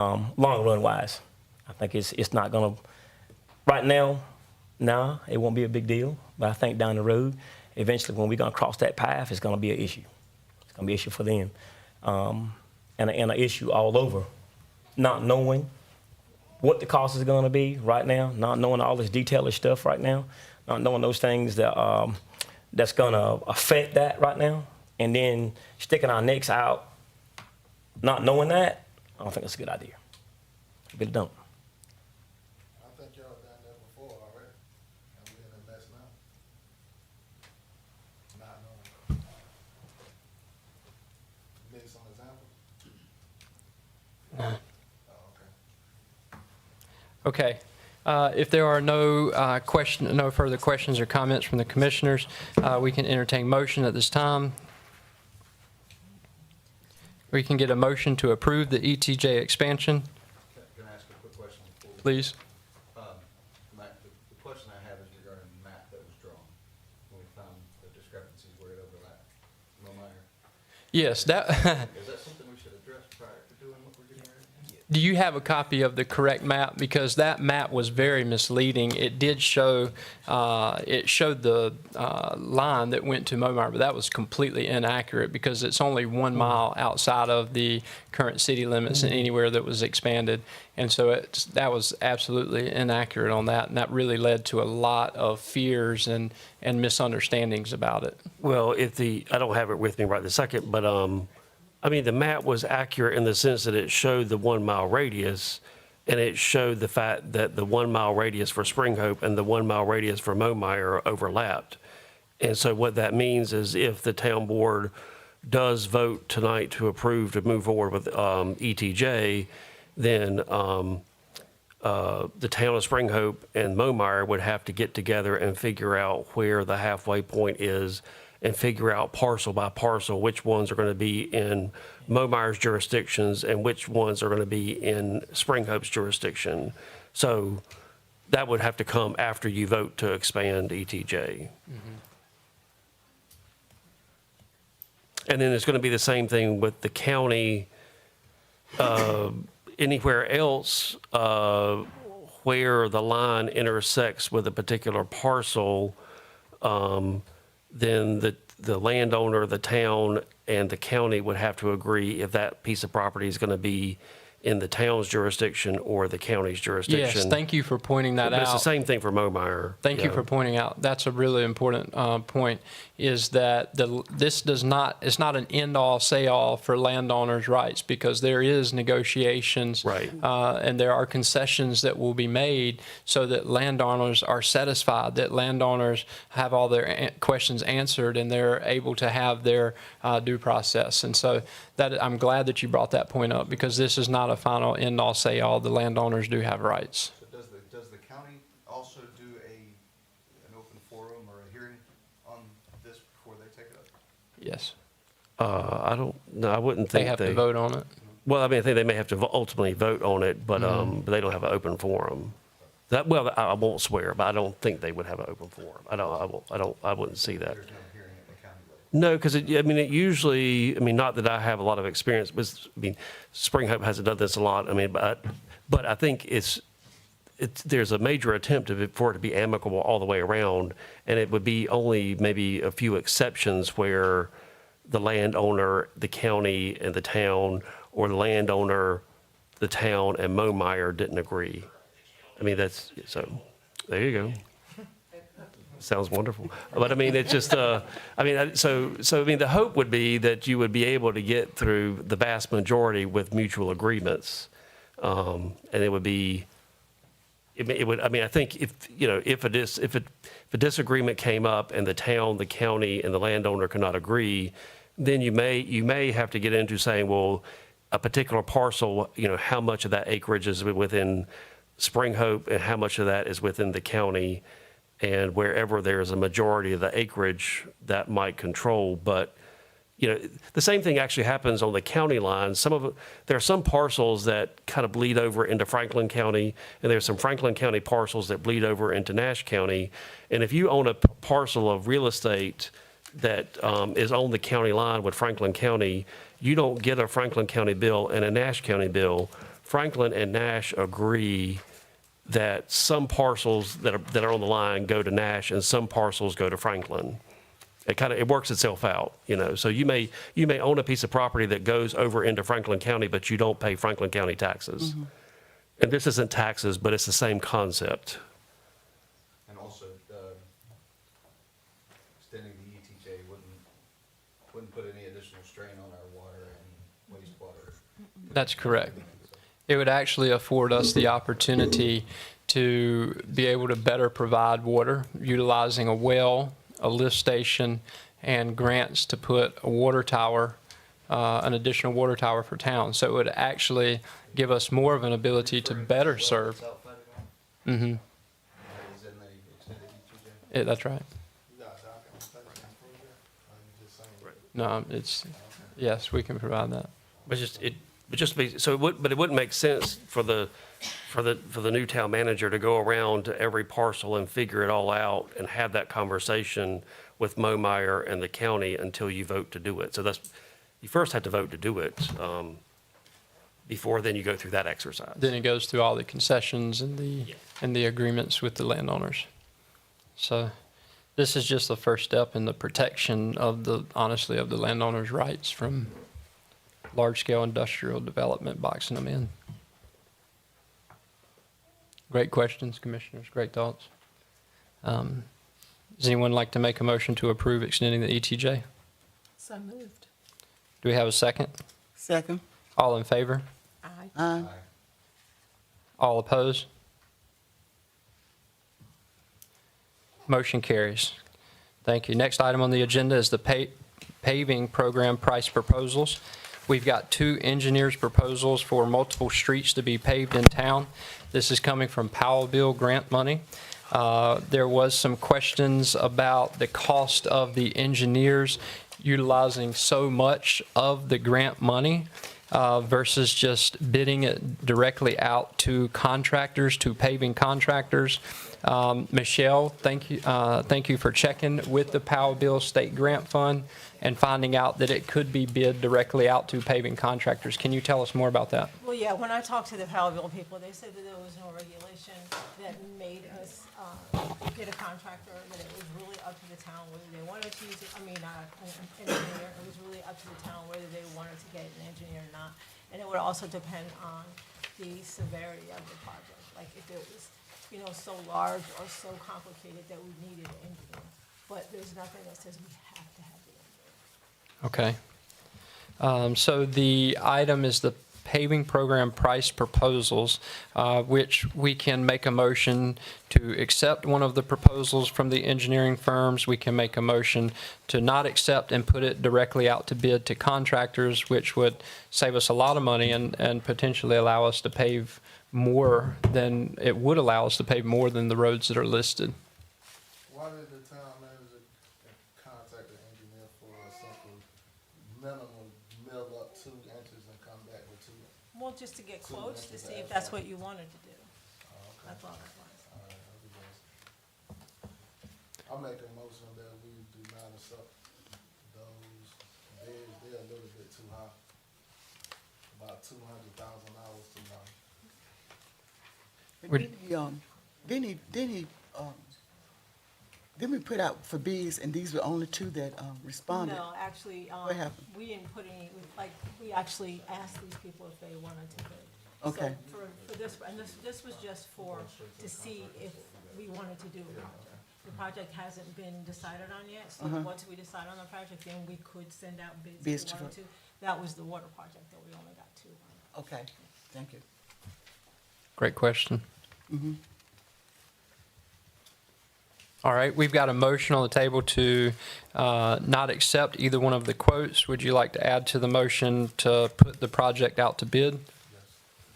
long run wise. I think it's not going to, right now, nah, it won't be a big deal. But I think down the road, eventually when we're going to cross that path, it's going to be an issue. It's going to be an issue for them. And an issue all over. Not knowing what the cost is going to be right now, not knowing all this detailed stuff right now, not knowing those things that that's going to affect that right now, and then sticking our necks out, not knowing that, I don't think that's a good idea. I really don't. I think y'all done that before already, and we're in a mess now. Not knowing. Give me some examples. Oh, okay. Okay. If there are no further questions or comments from the commissioners, we can entertain motion at this time. We can get a motion to approve the ETJ expansion. Can I ask a quick question? Please. Matt, the question I have is regarding the map that was drawn when we found the discrepancies where it overlapped. Meyer. Yes, that. Is that something we should address prior to doing what we're getting ready to do? Do you have a copy of the correct map? Because that map was very misleading. It did show, it showed the line that went to Momire, but that was completely inaccurate because it's only 1 mile outside of the current city limits and anywhere that was expanded. And so that was absolutely inaccurate on that, and that really led to a lot of fears and misunderstandings about it. Well, I don't have it with me right this second, but I mean, the map was accurate in the sense that it showed the 1 mile radius, and it showed the fact that the 1 mile radius for Spring Hope and the 1 mile radius for Momire overlapped. And so what that means is if the town board does vote tonight to approve to move forward with ETJ, then the town of Spring Hope and Momire would have to get together and figure out where the halfway point is and figure out parcel by parcel which ones are going to be in Momire's jurisdictions and which ones are going to be in Spring Hope's jurisdiction. So that would have to come after you vote to expand ETJ. And then it's going to be the same thing with the county. Anywhere else where the line intersects with a particular parcel, then the landowner, the town, and the county would have to agree if that piece of property is going to be in the town's jurisdiction or the county's jurisdiction. Yes, thank you for pointing that But out. it's the same thing for Momire. Thank you for pointing out. That's a really important point, is that this is not an end-all, say-all for landowners' rights, because there is negotiations. Right. And there are concessions that will be made so that landowners are satisfied, that landowners have all their questions answered and they're able to have their due process. And so I'm glad that you brought that point up, because this is not a final end-all, say-all. The landowners do have rights. So does the county also do an open forum or a hearing on this before they take it up? Yes. I don't, no, I wouldn't think They have to vote on it. Well, I mean, I think they may have to ultimately vote on it, but they don't have an open forum. Well, I won't swear, but I don't think they would have an open forum. I wouldn't see that. There's no hearing at the county level? No, because it usually, not that I have a lot of experience, but Spring Hope hasn't done this a lot. But I think there's a major attempt for it to be amicable all the way around, and it would be only maybe a few exceptions where the landowner, the county, and the town, or the landowner, the town, and Momire didn't agree. So there you go. Sounds wonderful. But it's just, the hope would be that you would be able to get through the vast majority with mutual agreements. And it would be, I think if a disagreement came up and the town, the county, and the landowner cannot agree, then you may have to get into saying, well, a particular parcel, how much of that acreage is within Spring Hope and how much of that is within the county, and wherever there's a majority of the acreage that might control. But the same thing actually happens on the county line. There are some parcels that kind of bleed over into Franklin County, and there's some Franklin County parcels that bleed over into Nash County. And if you own a parcel of real estate that is on the county line with Franklin County, you don't get a Franklin County bill and a Nash County bill Franklin and Nash agree that some parcels that are on the line go to Nash and some parcels go to Franklin. It works itself out, you know. So you may own a piece of property that goes over into Franklin County, but you don't pay Franklin County taxes. And this isn't taxes, but it's the same concept. And also, extending the ETJ wouldn't put any additional strain on our water and wastewater. That's correct. It would actually afford us the opportunity to be able to better provide water, utilizing a well, a lift station, and grants to put a water tower, an additional water tower for town. So it would actually give us more of an ability to better serve. Is Hmm. in the extended ETJ? That's right. You got documentation for that? Or you just saying? No, it's, yes, we can provide that. But just be, so it would, but it wouldn't make sense for the new town manager to go around to every parcel and figure it all out and have that conversation with Momeyer and the county until you vote to do it. So you first have to vote to do it, before then you go through that exercise. Then it goes through all the concessions and the agreements with the landowners. So this is just the first step in the protection of honestly, of the landowners' rights from large-scale industrial development boxing them in. Great questions, commissioners, great thoughts. Does anyone like to make a motion to approve extending the ETJ? So moved. Do we have a second? Second. All in favor? Aye. Aye. All opposed? Motion carries. Thank you. Next item on the agenda is the paving program price proposals. We've got 2 engineers' proposals for multiple streets to be paved in town. This is coming from Powell Bill grant money. There was some questions about the cost of the engineers utilizing so much of the grant money versus just bidding it directly out to contractors, to paving contractors. Michelle, thank you for checking with the Powell Bill State Grant Fund and finding out that it could be bid directly out to paving contractors. Can you tell us more about that? Well, yeah, when I talked to the Powellville people, they said that there was no regulation that made us get a contractor, that it was really up to the town whether they wanted to use it, an engineer. It was really up to the town whether they wanted to get an engineer or not. And it would also depend on the severity of the project, like if it was, so large or so complicated that we needed an engineer. But there's nothing that says we have to have the engineer. Okay. So the item is the paving program price proposals, which we can make a motion to accept one of the proposals from the engineering firms. We can make a motion to not accept and put it directly out to bid to contractors, which would save us a lot of money and potentially allow us to pave more than, it would allow us to pave more than the roads that are listed. Why did the town manager contact the engineer for a simple minimum mill up 2 inches and come back with 2? Well, just to get quotes to see if that's what you wanted to do. That's all that was. All right, I'll make a motion that we do not accept those bids. They're a little bit too high. About $200,000 too high. Would- Didn't we put out for bids and these were only 2 that responded? No, actually, What happened? we didn't put any, we actually asked these people if they wanted to bid. Okay. So for this, and this was just to see if we wanted to do it. The project hasn't been decided on yet, so once we decide on the project, then we could send out bids Bids if we to- wanted to. That was the water project that we only got 2 on. Okay, thank you. Great question. All right, we've got a motion on the table to not accept either one of the quotes. Would you like to add to the motion to put the project out to bid?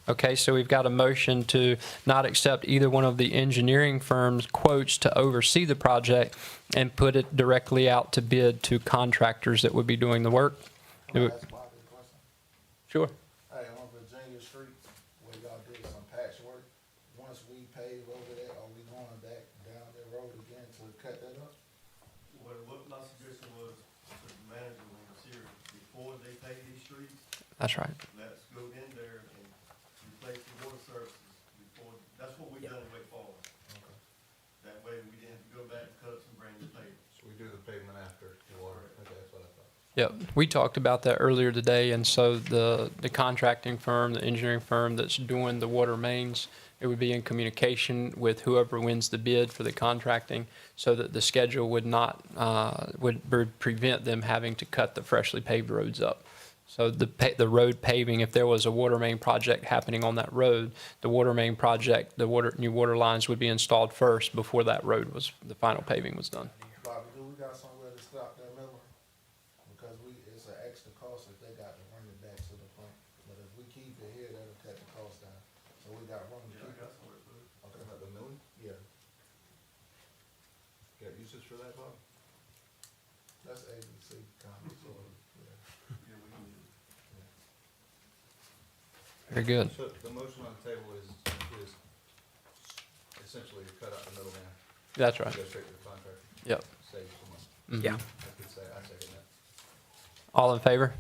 Okay, so we've got a motion to not accept either one of the engineering firm's quotes to oversee the project and put it directly out to bid to contractors that would be doing the work. Can I ask Bobby a question? Sure. Hey, on Virginia Street, where y'all did some patchwork, once we pave over there, are we going back down that road again to cut that up? What my suggestion was, to the manager when was here, before they pay these streets, That's right. let's go in there and replace Yep, we talked about that earlier today, and so the contracting firm, the engineering firm that's doing the water mains, it would be in communication with whoever wins the bid for the contracting, so that the schedule would not, would prevent them having to cut the freshly paved roads up. So the road paving, if there was a water main project happening on that road, the water main project, new water lines would be installed first before that road was, the final paving was done. Bobby, do we got somewhere to stop that mill? Because it's an extra cost if they got to bring it back to the plant. But if we keep it here, that'll cut the cost down. So we got room to keep it. Okay, about the milling, Yeah, got uses for that, Bob? that's ABC comments, so, yeah. Very good. So the motion on the table is essentially to cut out the middleman, That's right. go straight to the contractor, Yep. save some money. Yeah. I could say, I second that. All in favor?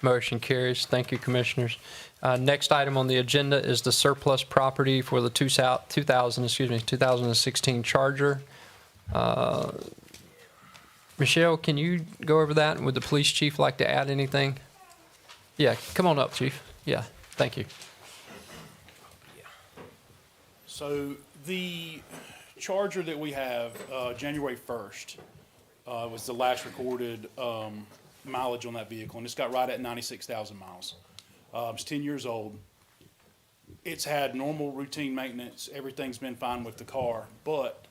Motion carries. Thank you, Commissioners. Next item on the agenda is the surplus property for the 2016 Charger. Michelle, can you go over that? And would the police chief like to add anything? Yeah, come on up, chief. Yeah, thank you. So the Charger that we have, January 1st, was the last recorded mileage on that vehicle, and it's got right at 96,000 miles. It's 10 years old. It's had normal routine maintenance. Everything's been fine with the car, but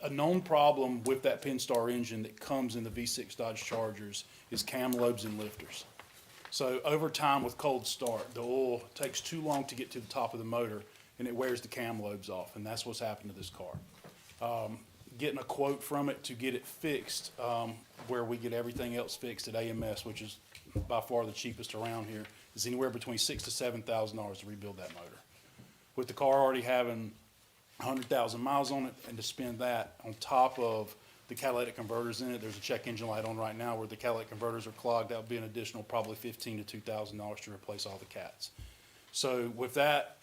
a known problem with that Pennstar engine that comes in the V6 Dodge Chargers is cam lobes and lifters. So over time with cold start, the oil takes too long to get to the top of the motor, and it wears the cam lobes off, and that's what's happened to this car. Getting a quote from it to get it fixed, where we get everything else fixed at AMS, which is by far the cheapest around here, is anywhere between $6,000 to $7,000 to rebuild that motor. With the car already having 100,000 miles on it, and to spend that on top of the catalytic converters in it, there's a check engine light on right now where the catalytic converters are clogged, that would be an additional probably $15,000 to $2,000 to replace all the cats. So with that,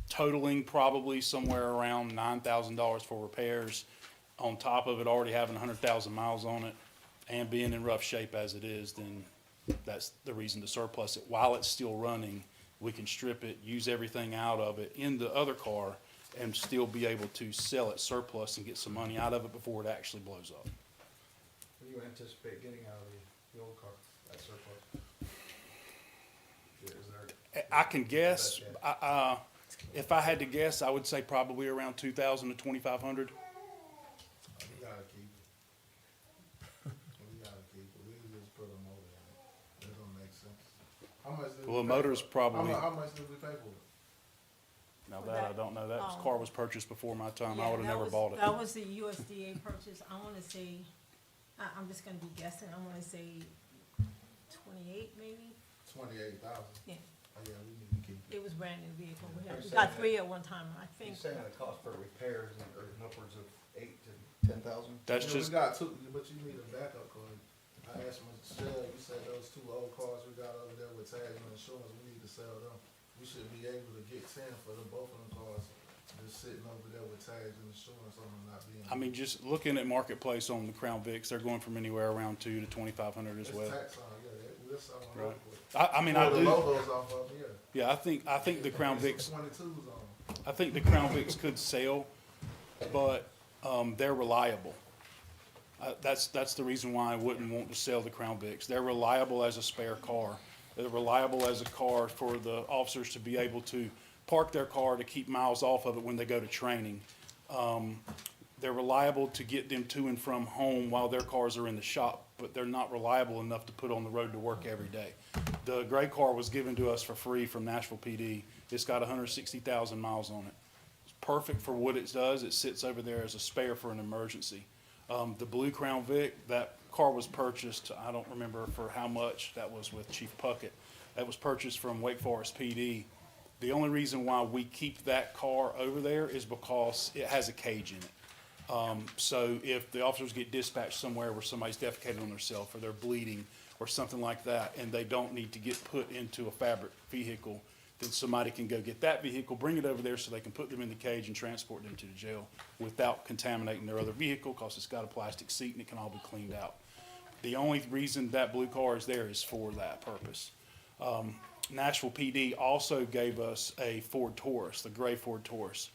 totaling probably somewhere around $9,000 for repairs, on top of it already having 100,000 miles on it and being in rough shape as it is, then that's the reason to surplus it. While it's still running, we can strip it, use everything out of it in the other car, and still be able to sell it surplus and get some money out of it before it actually blows up. What do you anticipate getting out of the old car, that surplus? Is there? I can guess, if I had to guess, I would say probably around 2,000 to 2,500. We gotta keep it. We gotta keep it. We can just put a motor in it. That don't make sense. How much did we Well, the pay motor's for it? probably- How much did we pay for it? Now that I don't know, that car was purchased before my time, I Yeah, would've that never was- bought it. That was the USDA purchase, I wanna say, I'm just gonna be guessing, I wanna say 28 maybe? 28,000. Yeah, Oh, yeah, we need to keep it. it was brand new vehicle, we Are you got saying 3 at one time, I think. He's saying the cost for repairs are upwards of 8,000 to 10,000? That's Yeah, just, we got two, but you need a backup car. I asked Michelle, you said those 2 old cars we got over there with tags and insurance, we need to sell them. We should be able to get 10 for them, both of them cars, just sitting over there with tags and insurance on them not being. I mean, just looking at Marketplace on the Crown Vics, they're going from anywhere around 2 to 2,500 as It's well. tax on, yeah, we'll sell them. Right. quick. I mean, I Pull the do, logos off of them, yeah. yeah, I think the Crown Vics, 22s on them. I think the Crown Vics could sell, but, they're reliable. That's the reason why I wouldn't want to sell the Crown Vics. They're reliable as a spare car. They're reliable as a car for the officers to be able to park their car to keep miles off of it when they go to training. They're reliable to get them to and from home while their cars are in the shop, but they're not reliable enough to put on the road to work every day. The gray car was given to us for free from Nashville PD. It's got 160,000 miles on it. It's perfect for what it does. It sits over there as a spare for an emergency. The blue Crown Vic, that car was purchased, I don't remember for how much, that was with Chief Puckett. That was purchased from Wake Forest PD. The only reason why we keep that car over there is because it has a cage in it. So if the officers get dispatched somewhere where somebody's defecated on themselves, or they're bleeding, or something like that, and they don't need to get put into a fabric vehicle, then somebody can go get that vehicle, bring it over there so they can put them in the cage and transport them to the jail without contaminating their other vehicle, because it's got a plastic seat and it can all be cleaned out. The only reason that blue car is there is for that purpose. Nashville PD also gave us a Ford Taurus, the gray Ford Taurus.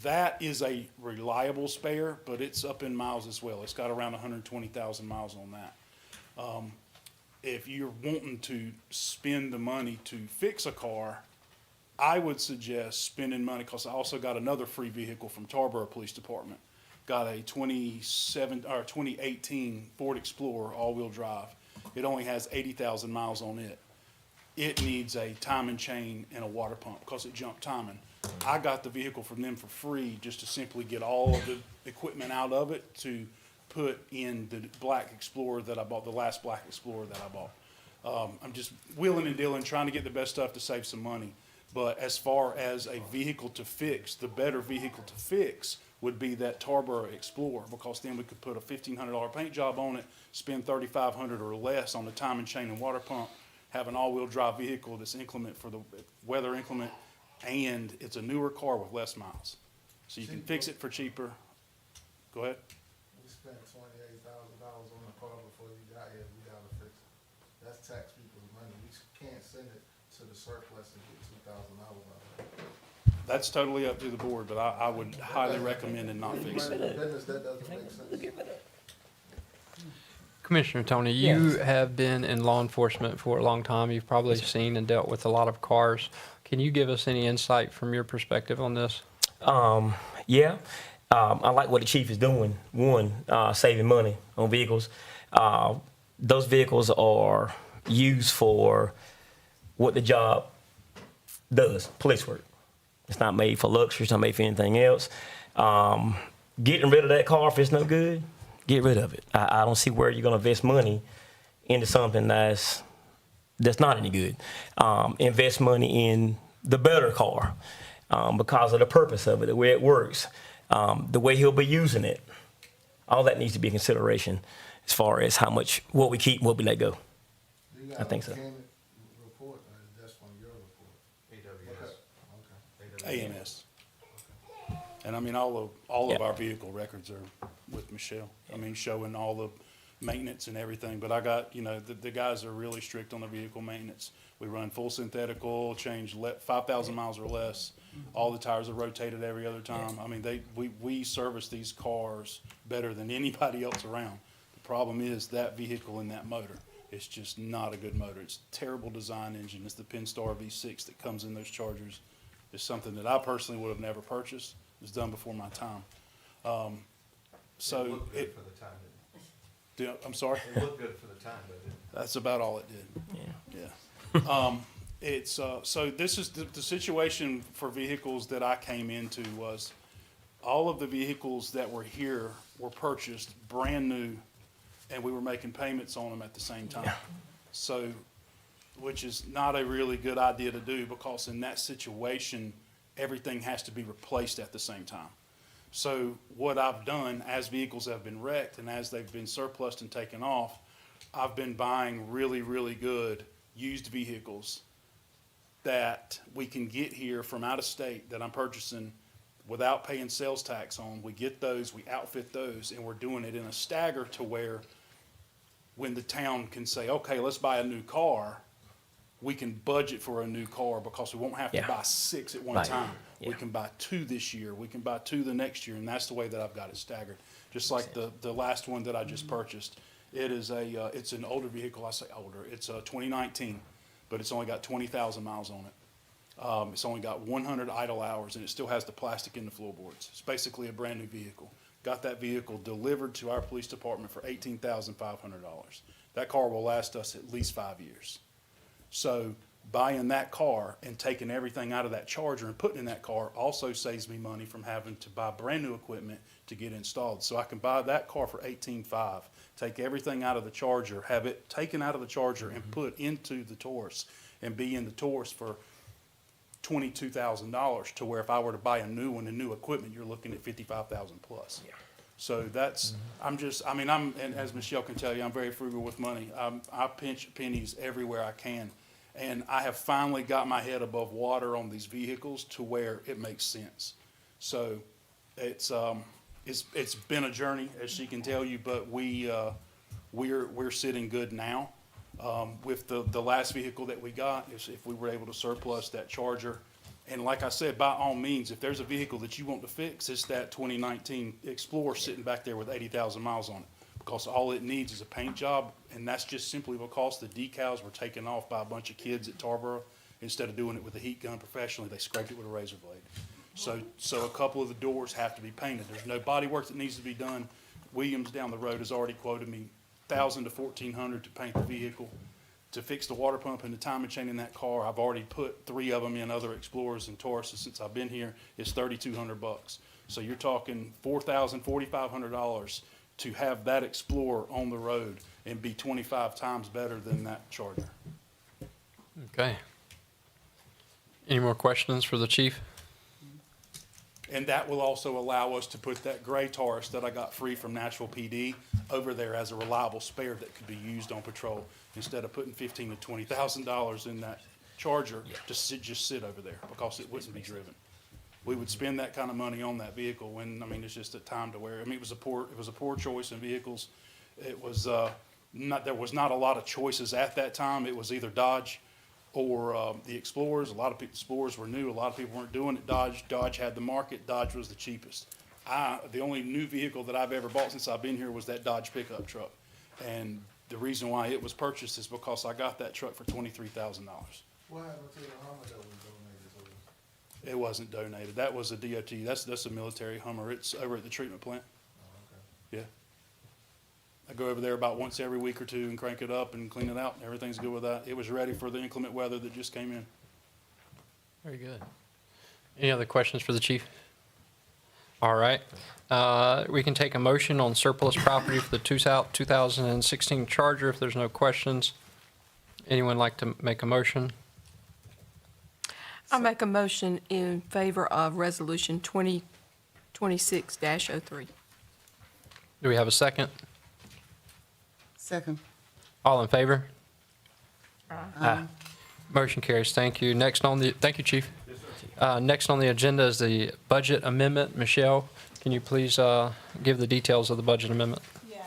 That is a reliable spare, but it's up in miles as well. It's got around 120,000 miles on that. If you're wanting to spend the money to fix a car, I would suggest spending money, because I also got another free vehicle from Tarboro Police Department. Got a 2018 Ford Explorer all-wheel drive. It only has 80,000 miles on it. It needs a timing chain and a water pump because it jumped timing. I got the vehicle from them for free just to simply get all of the equipment out of it to put in the black Explorer that I bought, the last black Explorer that I bought. I'm just wheeling and dealing, trying to get the best stuff to save some money. But as far as a vehicle to fix, the better vehicle to fix would be that Tarboro Explorer, because then we could put a $1,500 paint job on it, spend $3,500 or less on the timing chain and water pump, have an all-wheel drive vehicle that's inclement for the weather inclement, and it's a newer car with less miles. So you can fix it for cheaper. Go ahead. We spent $28,000 on the car before you got here, we gotta fix it. That's tax people's money, we can't send it to the surplus and get $2,000 out of it. That's totally up to the board, but I would highly recommend it not fix it. Business, that doesn't make sense. Commissioner Tony, you have been in law enforcement for a long time. You've probably seen and dealt with a lot of cars. Can you give us any insight from your perspective on this? Yeah. I like what the chief is doing. One, saving money on vehicles. Those vehicles are used for what the job does, police work. It's not made for luxury. It's not made for anything else. Getting rid of that car, if it's no good, get rid of it. I don't see where you're going to invest money into something that's not any good. Invest money in the better car because of the purpose of it, the way it works, the way he'll be using it. All that needs to be a consideration as far as what we keep and what we let go. You got I think so. a mechanic report, that's from your report. AWS. Okay. AMS. And I mean, all of Yeah. our vehicle records are with Michelle. I mean, showing all the maintenance and everything, but I got, the guys are really strict on the vehicle maintenance. We run full synthetic oil, change 5,000 miles or less. All the tires are rotated every other time. I mean, we service these cars better than anybody else around. The problem is that vehicle and that motor. It's just not a good motor. It's a terrible design engine. It's the Pinstar V6 that comes in those Chargers. It's something that I personally would have never purchased. It was done before my time. It looked good for the time, didn't I'm sorry? it? It looked good for the time, but it didn't. That's about all it did. Yeah. Yeah. So this is the situation for vehicles that I came into was all of the vehicles that were here were purchased brand new, and we were making payments on them at the same time. Yeah. So, which is not a really good idea to do, because in that situation, everything has to be replaced at the same time. So what I've done as vehicles have been wrecked and as they've been surplused and taken off, I've been buying really, really good used vehicles that we can get here from out of state that I'm purchasing without paying sales tax on. We get those, we outfit those, and we're doing it in a stagger to where when the town can say, okay, let's buy a new car, we can budget for a new car because we won't have to Yeah. buy 6 at one Right. time. We Yeah. can buy 2 this year, we can buy 2 the next year, and that's the way that I've got it staggered. Just like the last one that I just purchased. It is it's an older vehicle. I say older. It's a 2019, but it's only got 20,000 miles on it. It's only got 100 idle hours, and it still has the plastic in the floorboards. It's basically a brand new vehicle. Got that vehicle delivered to our police department for $18,500. That car will last us at least 5 years. So buying that car and taking everything out of that Charger and putting in that car also saves me money from having to buy brand new equipment to get installed. So I can buy that car for $18,500, take everything out of the Charger, have it taken out of the Charger and put into the Taurus, and be in the Taurus for $22,000, to where if I were to buy a new one and new equipment, you're looking at $55,000 plus. Yeah. So that's, and as Michelle can tell you, I'm very frugal with money. I pinch pennies everywhere I can. And I have finally got my head above water on these vehicles to where it makes sense. So it's been a journey, as she can tell you, but we're sitting good now. With the last vehicle that we got, if we were able to surplus that Charger. And like I said, by all means, if there's a vehicle that you want to fix, it's that 2019 Explorer sitting back there with 80,000 miles on it. Because all it needs is a paint job, and that's just simply because the decals were taken off by a bunch of kids at Tarboro. Instead of doing it with a heat gun professionally, they scraped it with a razor blade. So a couple of the doors have to be painted. There's no body work that needs to be done. Williams down the road has already quoted me $1,000 to $1,400 to paint the vehicle. To fix the water pump and the timing chain in that car, I've already put 3 of them in other Explorers and Tauruses since I've been here. It's $3,200. So you're talking $4,000, $4,500 to have that Explorer on the road and be 25 times better than that Charger. Okay. Any more questions for the chief? And that will also allow us to put that gray Taurus that I got free from Nashville PD over there as a reliable spare that could be used on patrol, instead of putting $15,000 to $20,000 in that Charger to just sit over there because it wouldn't be driven. We would spend that kind of money on that vehicle when, I mean, it's just a time to where, I mean, it was a poor choice in vehicles. It was, there was not a lot of choices at that time. It was either Dodge or the Explorers. A lot of people, Explorers were new. A lot of people weren't doing it. Dodge had the market. Dodge was the cheapest. The only new vehicle that I've ever bought since I've been here was that Dodge pickup truck. And the reason why it was purchased is because I got that truck for $23,000. What happened to the Hummer that was donated to us? It wasn't donated. That was a DOT. That's a military Hummer. It's over at the treatment plant. Oh, okay. Yeah. I go over there about once every week or two and crank it up and clean it out. Everything's good with that. It was ready for the inclement weather that just came in. Very good. Any other questions for the chief? All right. We can take a motion on surplus property for the 2016 Charger if there's no questions. Anyone like to make a motion? I'll make a motion in favor of Resolution 2026-03. Do we have a second? Second. All in favor? Aye. Motion carries. Thank you. Thank you, Chief. Next on the agenda is the budget amendment. Michelle, can you please give the details of the budget amendment? Yeah,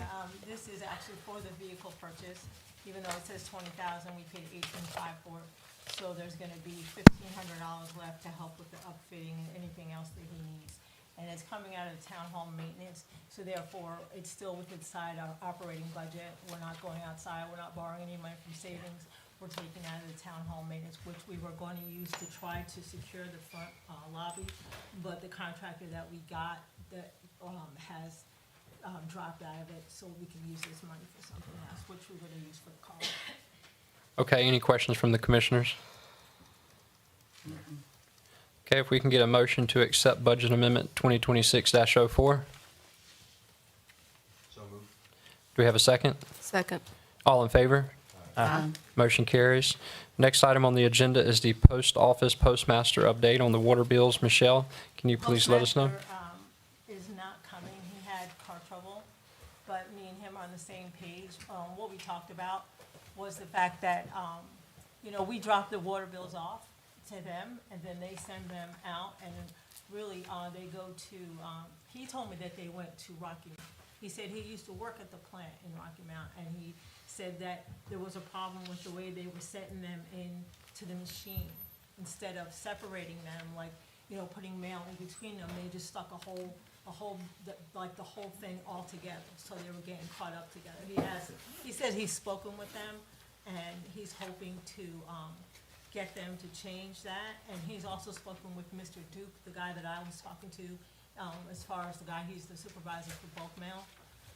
this is actually for the vehicle purchase. Even though it says 20,000, we paid 18.5 for it. So there's gonna be $1,500 left to help with the upfitting and anything else that he needs. And it's coming out of the town hall maintenance, so therefore, it's still inside our operating budget. We're not going outside, we're not borrowing any money from savings. We're taking out of the town hall maintenance, which we were going to use to try to secure the front lobby. But the contractor that we got that has dropped out of it, so we can use this money for something else, which we're gonna use for the car. Okay, any questions from the commissioners? Okay, if we can get a motion to accept budget amendment 2026-04. So moved. Do we have a second? Second. All in favor? Motion carries. Next item on the agenda is the post office postmaster update on the water bills. Michelle, can you please let us know? Postmaster, is not coming. He had car trouble, but me and him are on the same page. What we talked about was the fact that, we drop the water bills off to them, and then they send them out, and really, they go to, he told me that they went to Rocky Mount. He said he used to work at the plant in Rocky Mount, and he said that there was a problem with the way they were setting them into the machine. Instead of separating them, like, putting mail in between them, they just stuck the whole thing all together, so they were getting caught up together. He said he's spoken with them, and he's hoping to, get them to change that, and he's also spoken with Mr. Duke, the guy that I was talking to, as far as the guy, he's the supervisor for bulk mail.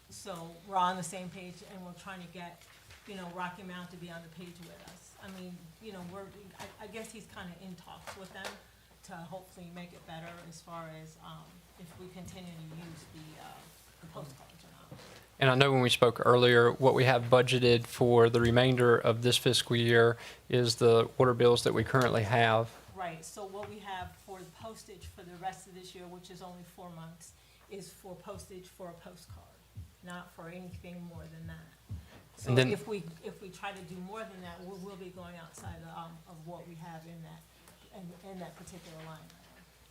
So we're on the same page, and we're trying to get, Rocky Mount to be on the page with us. I mean, I guess he's kind of in talks with them to hopefully make it better as far as, if we continue to use the postcards or not. And I know when we spoke earlier, what we have budgeted for the remainder of this fiscal year is the water bills that we currently have. Right, so what we have for the postage for the rest of this year, which is only 4 months, is for postage for a postcard, not for anything more than that. So And then- if we try to do more than that, we'll be going outside of what we have in that particular line.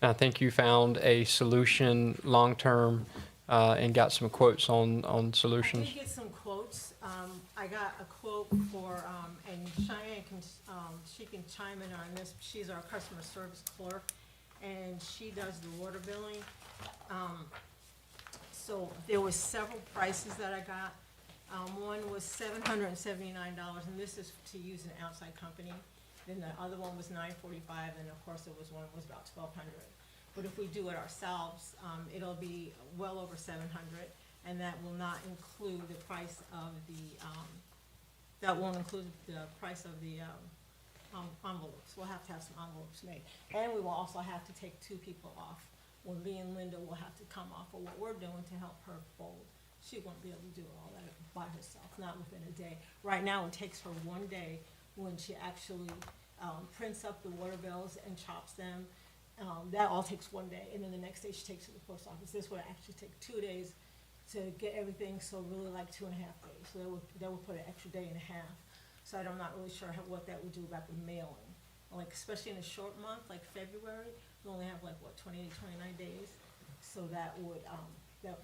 I think you found a solution long-term and got some quotes on I solutions. did get some quotes. I got a quote for, and Cheyenne can, she can chime in on this. She's our customer service clerk, and she does the water billing. So there was several prices that I got. One was $779, and this is to use an outside company. Then the other one was $945, and of course, there was one that was about $1,200. But if we do it ourselves, it'll be well over $700, and that will not include the price of that won't include the price of the envelopes. We'll have to have some envelopes made. And we will also have to take 2 people off. When me and Linda will have to come off of what we're doing to help her fold. She won't be able to do all that by herself, not within a day. Right now, it takes her 1 day when she actually prints up the water bills and chops them. That all takes 1 day, and then the next day she takes it to the post office. This would actually take 2 days to get everything, so really like 2.5 days. So that would put an extra day and a half. So I'm not really sure what that would do about the mailing. Like, especially in a short month, like February, we only have like, 28, 29 days. So that would,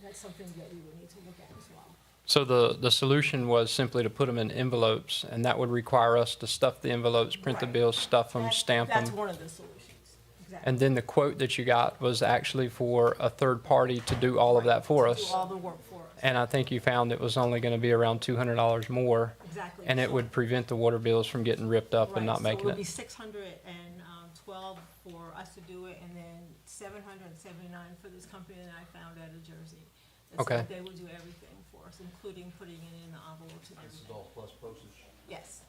that's something that we would need to look at as well. So the solution was simply to put them in envelopes, and that would require us to stuff the envelopes, print the Right. bills, stuff them, That's- stamp That's them. one of the solutions, exactly. And then the quote that you got was actually for a third party to do all of that for To us. do all the work for us. And I think you found it was only going to be around $200 more, Exactly. and it would prevent the water bills from getting ripped up and not making So it would be it. 612 for us to do it, and then 779 for this company that I found out of Jersey. And so Okay. they would do everything for us, including putting it in the envelopes and This is everything. all plus postage. Yes,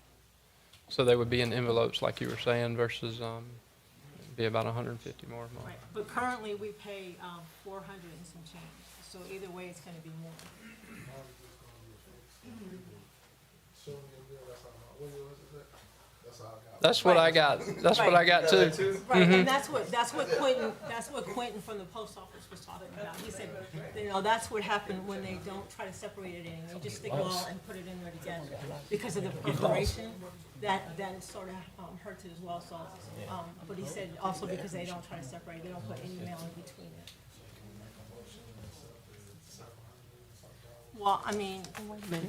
So they would be in envelopes, like you were saying, versus be about 150 more a month. right. But currently, we pay 400 and some change, so either way, it's gonna be more. Show me your bill, that's all, what year was it? That's all I got. That's what I got. That's what I got too. Right, Mm-hmm. and that's what Quentin from the post office was talking about. He said, that's what happened when they don't try to separate it in. They just stick it all and put it in there together. Because of the perforation, that sort of hurts it as well, so, but he said also because they don't try to separate, they don't put any mail in between it. Well, I mean,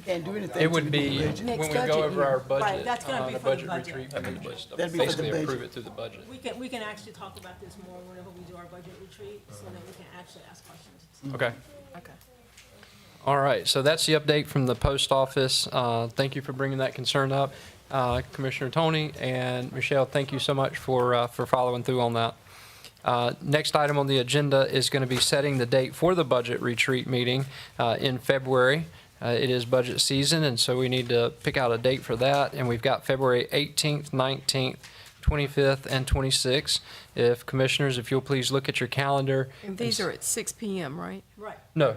Can't do anything. It would till be, we do the budget. when we budget go over our meeting. Right, budget, that's gonna be the for the budget budget. retreat, we would just That'd be for the basically budget. approve it through the budget. we can actually talk about this more whenever we do our budget retreat, so that we can actually ask questions. Okay. Okay. All right, so that's the update from the post office. Thank you for bringing that concern up. Commissioner Tony and Michelle, thank you so much for following through on that. Next item on the agenda is going to be setting the date for the budget retreat meeting in February. It is budget season, and so we need to pick out a date for that. And we've got February 18th, 19th, 25th, and 26th. If commissioners, if you'll please look at your calendar. And these are at 6 PM, right? Right. No,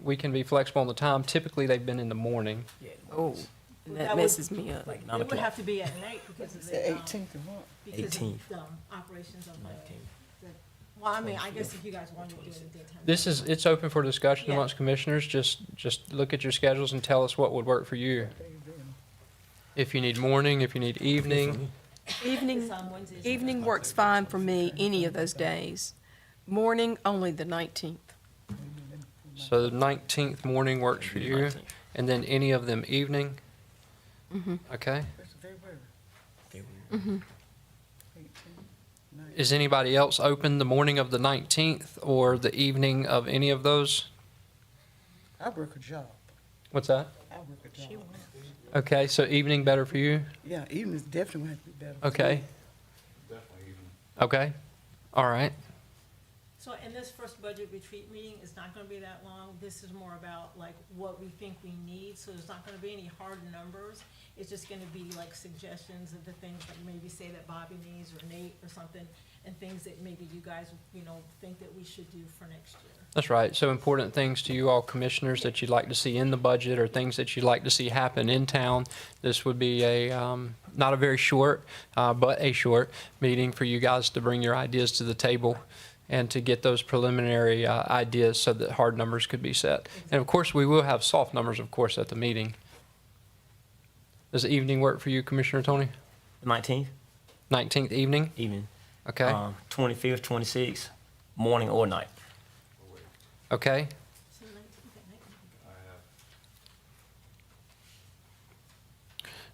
we can be flexible on the time. Typically, they've been in the morning. Oh, and That that would- messes me up. Like It 9 would o'clock. have to be at night because of It's the, the 18th of what? because 18th. of the operations of the, well, I mean, I guess if you guys wanted to do it in the daytime. It's open for discussion Yeah. amongst commissioners. Just look at your schedules and tell us what would work for you. If you need morning, if you need evening. Evening, It's on Wednesdays. evening works fine for me any of those days. Morning, only the 19th. So the 19th morning works for you, 19th. and then any of them evening? Okay. That's February. February. 18th, 19th. Is anybody else open the morning of the 19th or the evening of any of those? I work a job. What's that? I work a job. Okay, so evening better for you? Yeah, evenings definitely have to be better. Okay, Definitely even. okay, all right. So in this first budget retreat meeting, it's not gonna be that long. This is more about like what we think we need, so there's not gonna be any hard numbers. It's just gonna be like suggestions of the things that maybe say that Bobby needs or Nate or something, and things that maybe you guys, think that we should do for next year. That's right. So important things to you all commissioners that you'd like to see in the budget or things that you'd like to see happen in town. This would be not a very short, but a short meeting for you guys to bring your ideas to the table and to get those preliminary ideas so that hard numbers could be set. And of course, we will have soft numbers, of course, at the meeting. Does the evening work for you, Commissioner Tony? The 19th 19th evening? evening. Okay, 25th, 26th, morning or night. okay.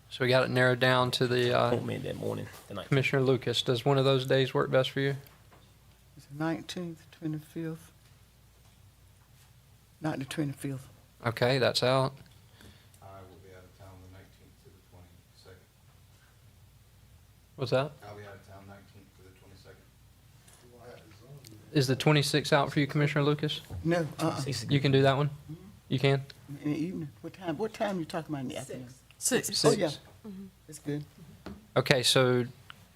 So we got it narrowed down to the, Appointment that morning, the 19th. Commissioner Lucas, does one of those days work best for you? It's the 19th, 25th. Not the 25th. Okay, that's out. I will be out of town the 19th to the 22nd. What's that? I'll be out of town 19th to the 22nd. We gonna have to Zoom you. Is the 26th out for you, Commissioner Lucas? No, You can do that one? You can? in the evening. What time you talking about in the afternoon? 6. Oh, yeah. That's good. Okay, so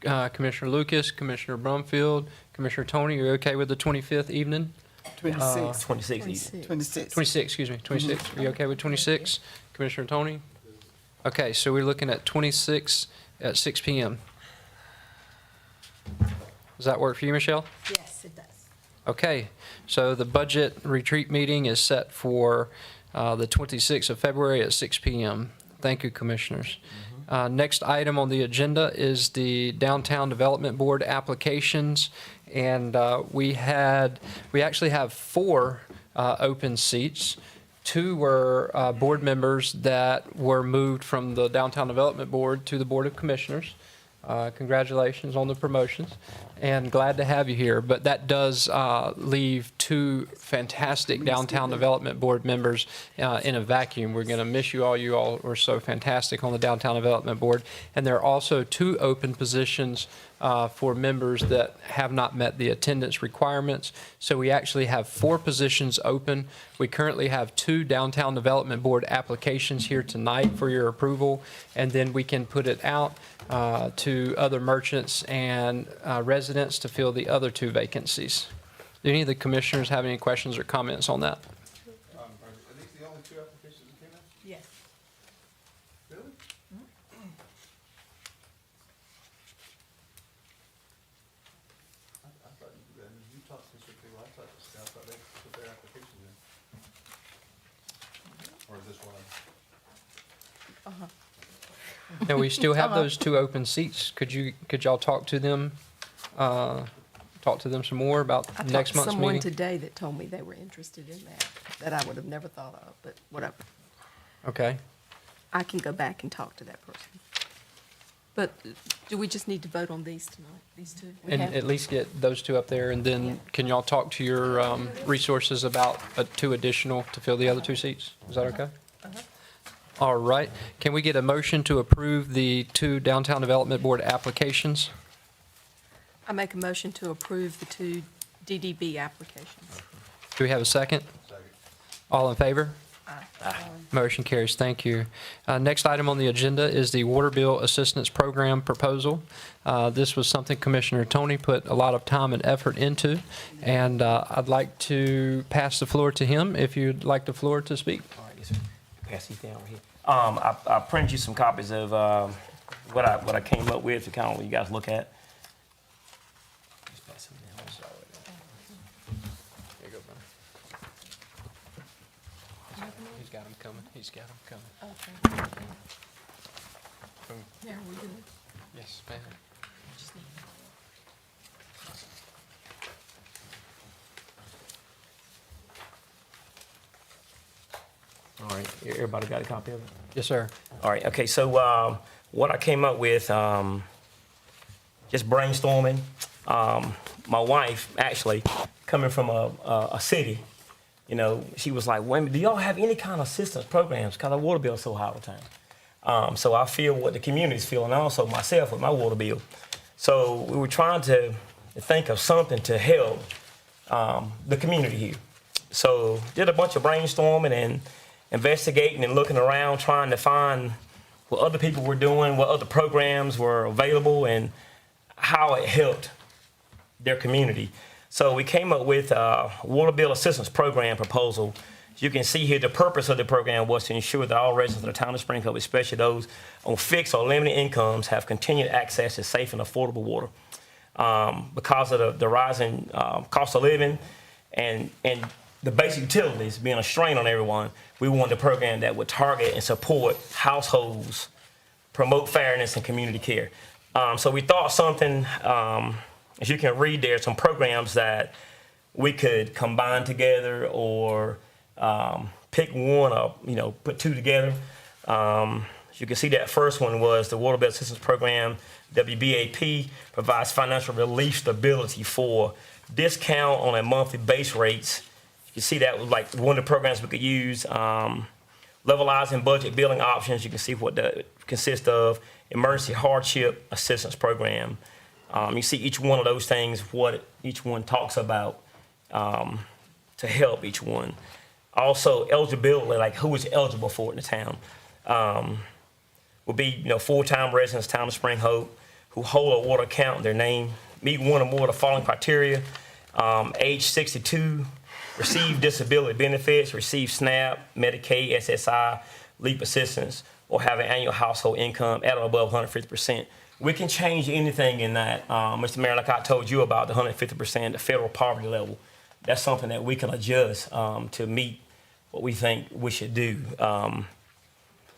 Commissioner Lucas, Commissioner Brumfield, Commissioner Tony, you're okay with the 25th evening? 26, 26th evening. 26. 26, excuse me, 26. Are you okay with 26? Commissioner Tony? Okay, so we're looking at 26 at 6 PM. Does that work for you, Michelle? Yes, it does. Okay, so the budget retreat meeting is set for the 26th of February at 6 PM. Thank you, Commissioners. Next item on the agenda is the Downtown Development Board applications. And we actually have 4 open seats. 2 were board members that were moved from the Downtown Development Board to the Board of Commissioners. Congratulations on the promotions, and glad to have you here. But that does leave 2 fantastic Downtown Development Board members in a vacuum. We're going to miss you all. You all were so fantastic on the Downtown Development Board. And there are also 2 open positions for members that have not met the attendance requirements. So we actually have 4 positions open. We currently have 2 Downtown Development Board applications here tonight for your approval, and then we can put it out to other merchants and residents to fill the other 2 vacancies. Do any of the commissioners have any questions or comments on that? Are these the only 2 applications that came in? Yes. Really? I thought you talked to some people, I thought they put their applications in. Or is this one? And we still have those 2 open seats. Could y'all talk to them some more about I talked next to month's someone meeting? today that told me they were interested in that I would have never thought of, but whatever. Okay. I can go back and talk to that person. But do we just need to vote on these tonight, these 2? We And have- at least get those 2 up there, and then can y'all talk to your resources about 2 additional to fill the other 2 seats? Is that okay? All right. Can we get a motion to approve the 2 Downtown Development Board applications? I make a motion to approve the 2 DDB applications. Do we have a second? Second. All in favor? Motion carries. Thank you. Next item on the agenda is the Water Bill Assistance Program proposal. This was something Commissioner Tony put a lot of time and effort into, and I'd like to pass the floor to him if you'd like the floor to speak. All right, yes, sir. Pass these down right here. I printed you some copies of what I came up with to kind of let you guys look at. Just pass them down. Sorry. Here you go, brother. He's got them coming. He's got them coming. Yeah, we do. Yes, ma'am. All right, everybody got a copy of it? Yes, sir. All right, okay, so what I came up with, just brainstorming. My wife, actually, coming from a city, you know, she was like, wait a minute, do y'all have any kind of assistance programs? Because our water bill is so high all the time. So I feel what the community's feeling, and also myself with my water bill. So we were trying to think of something to help the community here. So did a bunch of brainstorming and investigating and looking around, trying to find what other people were doing, what other programs were available, and how it helped their community. So we came up with a Water Bill Assistance Program proposal. As you can see here, the purpose of the program was to ensure that all residents of the town of Spring Hill, especially those on fixed or limited incomes, have continued access to safe and affordable water. Because of the rising cost of living and the basic utilities being a strain on everyone, we wanted a program that would target and support households promote fairness and community care. So we thought something, as you can read there, some programs that we could combine together or pick one or, put two together. As you can see, that first one was the Water Bill Assistance Program. WBAP provides financial relief stability for discount on a monthly base rates. You can see that was like one of the programs we could use. Levelizing budget billing options. You can see what that consists of. Emergency hardship assistance program. You see each one of those things, what each one talks about to help each one. Also, eligibility, like who is eligible for it in the town. Will be, full-time residents, Town of Spring Hope, who hold a water account in their name, meet one or more of the following criteria. Age 62, receive disability benefits, receive SNAP, Medicaid, SSI, LEAP assistance, or have an annual household income at or above 150%. We can change anything in that. Mr. Mayor, like I told you about the 150%, the federal poverty level. That's something that we can adjust to meet what we think we should do.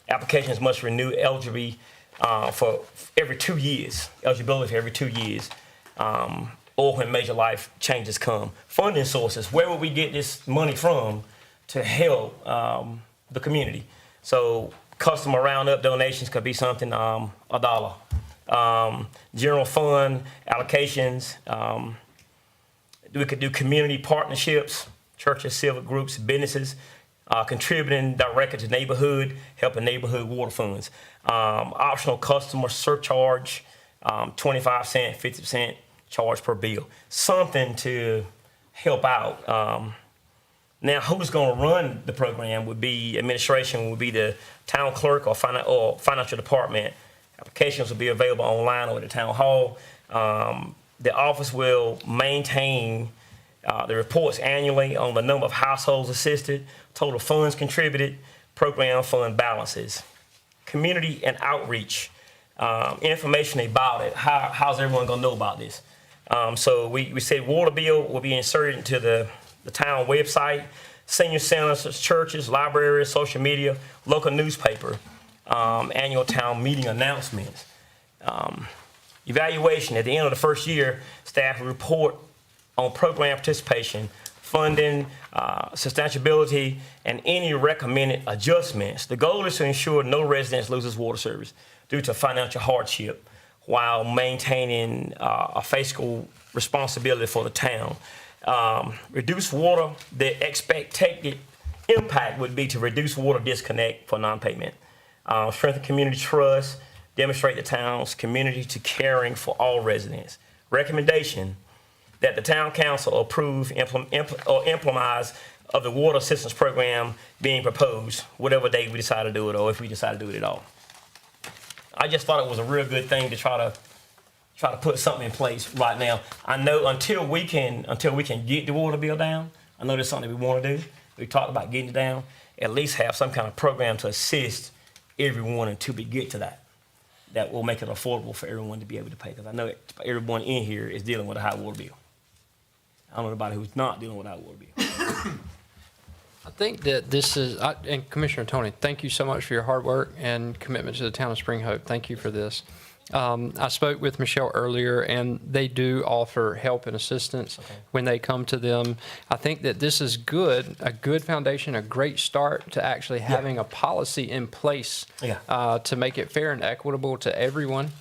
Applications must renew eligibility for every 2 years, eligibility for every 2 years, or when major life changes come. Funding sources, where will we get this money from to help the community? So customer roundup donations could be something, $1. General fund allocations, we could do community partnerships, churches, civic groups, businesses, contributing directly to neighborhood, helping neighborhood water funds. Optional customer surcharge, 25 cent, 50% charge per bill. Something to help out. Now, who's going to run the program would be administration, would be the town clerk or financial department. Applications will be available online or at the town hall. The office will maintain the reports annually on the number of households assisted, total funds contributed, program fund balances. Community and outreach, information about it. How's everyone going to know about this? So we said water bill will be inserted into the town website, senior centers, churches, libraries, social media, local newspaper, annual town meeting announcements. Evaluation, at the end of the first year, staff will report on program participation, funding, sustainability, and any recommended adjustments. The goal is to ensure no resident loses water service due to financial hardship while maintaining a fiscal responsibility for the town. Reduce water, the expected impact would be to reduce water disconnect for non-payment. Strengthen community trust, demonstrate the town's community to caring for all residents. Recommendation that the town council approve or implements of the water assistance program being proposed, whatever day we decide to do it or if we decide to do it at all. I just thought it was a real good thing to try to put something in place right now. I know until we can get the water bill down, I know that's something we want to do. We talked about getting it down, at least have some kind of program to assist everyone until we get to that. That will make it affordable for everyone to be able to pay. Because I know everyone in here is dealing with a high water bill. I don't know anybody who's not dealing with a high water bill. I think that this is, and Commissioner Tony, thank you so much for your hard work and commitment to the town of Spring Hope. Thank you for this. I spoke with Michelle earlier, and they do offer help and assistance when they come to them. I think that this is good, a good foundation, a great start to actually having a policy in place to make it fair and equitable to everyone.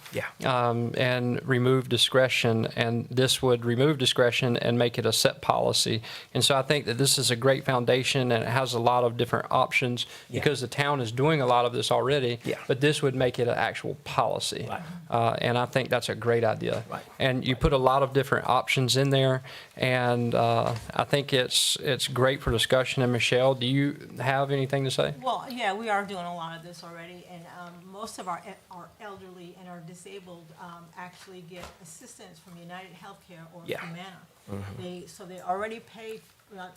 And remove discretion, and this would remove discretion and make it a set policy. And so I think that this is a great foundation, and it has a lot of different options because the town is doing a lot of this already, but this would make it an actual policy. And I think that's a great idea. And you put a lot of different options in there, and I think it's great for discussion. And Michelle, do you have anything to say? Well, yeah, we are doing a lot of this already, and most of our elderly and our disabled actually get assistance from United Healthcare or Humana. They already pay,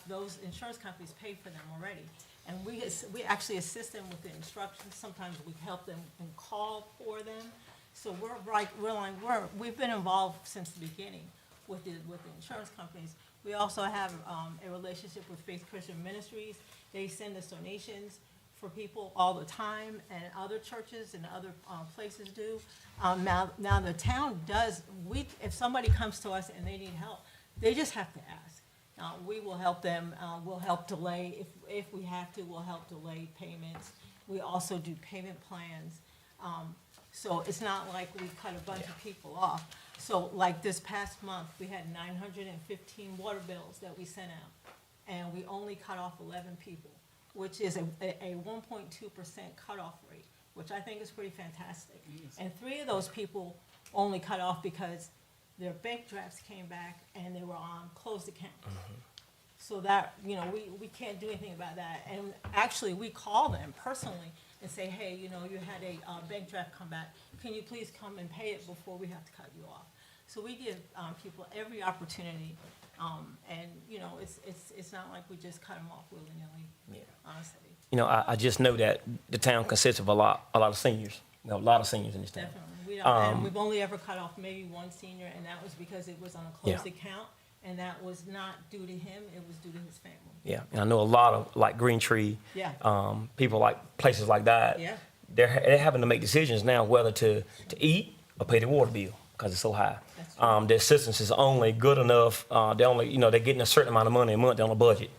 those insurance companies pay for them already. And we actually assist them with the instructions. Sometimes we help them and call for them. So we've been involved since the beginning with the insurance companies. We also have a relationship with Faith Christian Ministries. They send us donations for people all the time, and other churches and other places do. Now the town does, if somebody comes to us and they need help, they just have to ask. We will help them, we'll help delay, if we have to, we'll help delay payments. We also do payment plans. So it's not like we cut a bunch of people off. So like this past month, we had 915 water bills that we sent out, and we only cut off 11 people, which is a 1.2% cutoff rate, which I think is pretty fantastic. And 3 of those people only cut off because their bank drafts came back and they were on closed accounts. So that, you know, we can't do anything about that. And actually, we call them personally and say, hey, you know, you had a bank draft come back. Can you please come and pay it before we have to cut you off? So we give people every opportunity. And, you know, it's not like we just cut them off willy-nilly, Yeah. honestly. You know, I just know that the town consists of a lot of seniors. We have a lot of seniors in this town. Definitely. We don't, and we've only ever cut off maybe one senior, and that was because it was on a closed Yeah. account. And that was not due to him, it was due to his family. Yeah, and I know a lot of, like Green Tree, Yeah. people like, places like that. Yeah. They're having to make decisions now whether to eat or pay the water bill, because it's so high. That's true. The assistance is only good enough, they're getting a certain amount of money a month on a budget.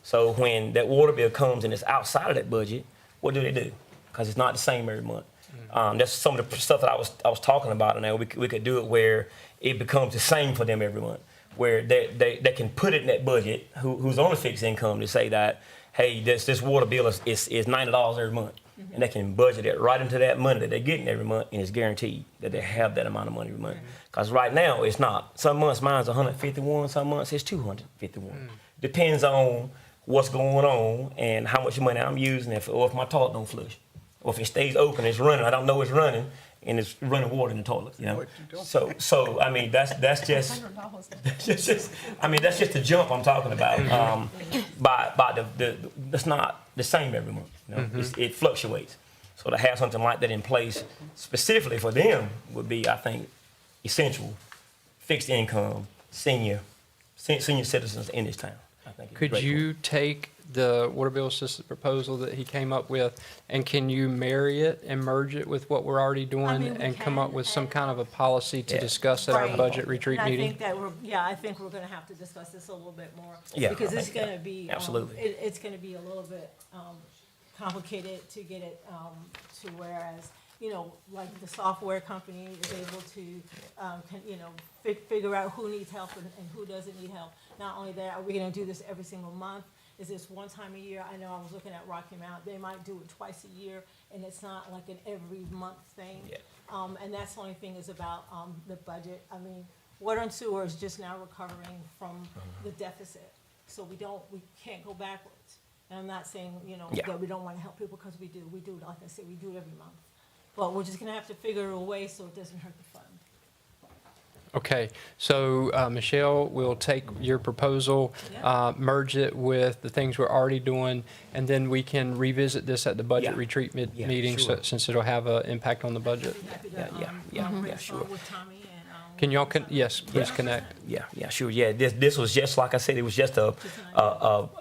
So when that water bill comes and it's outside of that budget, what do? Because it's not the same every month. That's some of the stuff that I was talking about, and we could do it where it becomes the same for them every month, where they can put it in that budget, who's on a fixed income, to say that, hey, this water bill is $90 every month. And they can budget it right into that money that they're getting every month, and it's guaranteed that they have that amount of money every month. Because right now, it's not. Some months mine's 151, some months it's 251. Depends on what's going on and how much money I'm using, or if my toilet don't flush. Or if it stays open, it's running, I don't know it's running, and it's running water in the toilet, you know? So I mean, that's just, that's just the jump I'm talking about. By that's not the same every month, you know? It fluctuates. So to have something like that in place specifically for them would be, I think, essential. Fixed income, senior citizens in this town. I think it's Could great. you take the water bill assistance proposal that he came up with, and can you marry it and merge it with what we're already doing mean, we and come up can, with some and- kind of a policy to Yeah. discuss at our Right. budget retreat And meeting? I think that I think we're gonna have to discuss this a little bit more. Yeah, Because I it's think that- gonna be, absolutely. it's gonna be a little bit, complicated to get it, to whereas, you know, like the software company is able to, figure out who needs help and who doesn't need help. Not only that, are we gonna do this every single month? Is this one time a year? I know I was looking at Rocky Mount, they might do it twice a year, and it's not like an every month thing. Yeah. And that's the only thing is about, the budget. I mean, water and sewer is just now recovering from the deficit, so we can't go backwards. And I'm not saying, Yeah. that we don't wanna help people, because we do, like I said, we do it every month. But we're just gonna have to figure a way so it doesn't hurt the fund. Okay, so Michelle will take your proposal, Yeah. merge it with the things we're already doing, and then we can revisit this at the budget Yeah. retreat Yeah, meeting, sure. since it'll have an impact on the budget. Be happy to, yeah, brainstorm sure. with Tommy and, Can y'all, yes, please Yeah. connect. Yeah, sure. Yeah, this was just, like I said, it was just a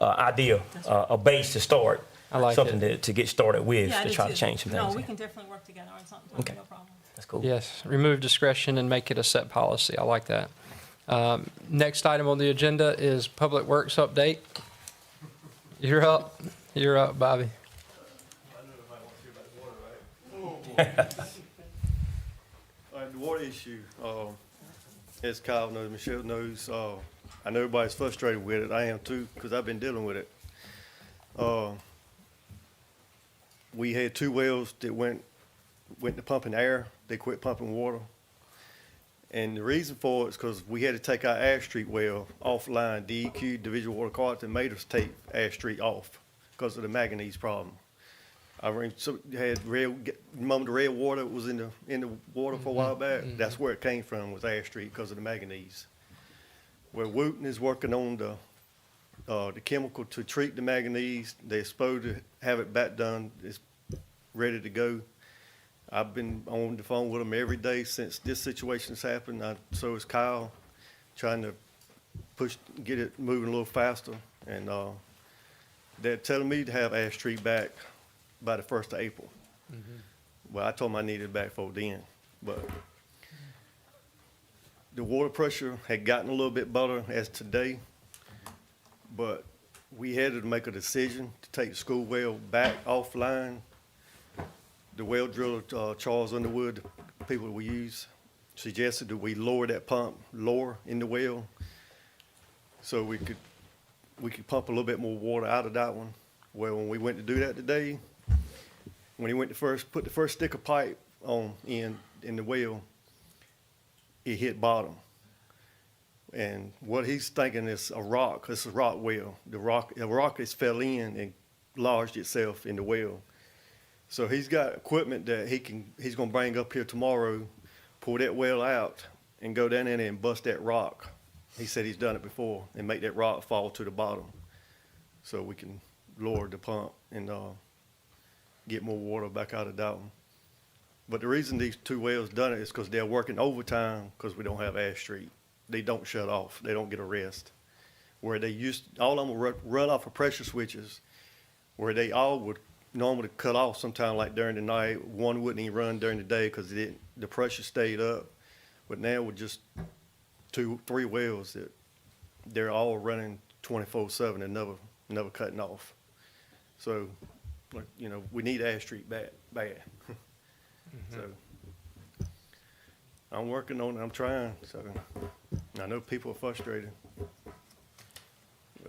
idea, a base to start. I like something it. to get started with, Yeah, I to do try to too. change some things. No, we Yeah. can definitely work together on something, Okay. no problem. That's cool. Yes, remove discretion and make it a set policy. I like that. Next item on the agenda is Public Works update. You're up, Bobby. I know nobody wants to hear about the water, right? All right, the water issue, as Kyle knows, Michelle knows, I know everybody's frustrated with it. I am too, because I've been dealing with it. We had 2 wells that went to pumping air. They quit pumping water. And the reason for it is because we had to take our Ash Street well offline. DEQ, Division Water Quality, made us take Ash Street off because of the manganese problem. Had remember the red water was in the water for a while back? That's where it came from, was Ash Street, because of the manganese. Well, Wooten is working on the chemical to treat the manganese. They're supposed to have it back done. It's ready to go. I've been on the phone with them every day since this situation's happened. So is Kyle, trying to get it moving a little faster. And they're telling me to have Ash Street back by the 1st of April. Well, I told him I needed it back before then, but the water pressure had gotten a little bit better as today, but we had to make a decision to take the school well back offline. The well driller, Charles Underwood, the people that we use, suggested that we lower that pump lower in the well so we could pump a little bit more water out of that one. Well, when we went to do that today, when he went to put the first stick of pipe on in the well, it hit bottom. And what he's thinking is a rock. It's a rock well. A rock has fell in and lodged itself in the well. So he's got equipment that he's gonna bring up here tomorrow, pull that well out and go down in there and bust that rock. He said he's done it before, and make that rock fall to the bottom so we can lower the pump and get more water back out of that one. But the reason these two wells done it is because they're working overtime because we don't have Ash Street. They don't shut off. They don't get a rest. Where all of them will run off of pressure switches, where they all would normally cut off sometime like during the night. One wouldn't even run during the day because the pressure stayed up. But now with just 2-3 wells, that they're all running 24/7 and never cutting off. So, like, you know, we need Ash Street bad. So I'm working on it. I'm trying. So I know people are frustrated.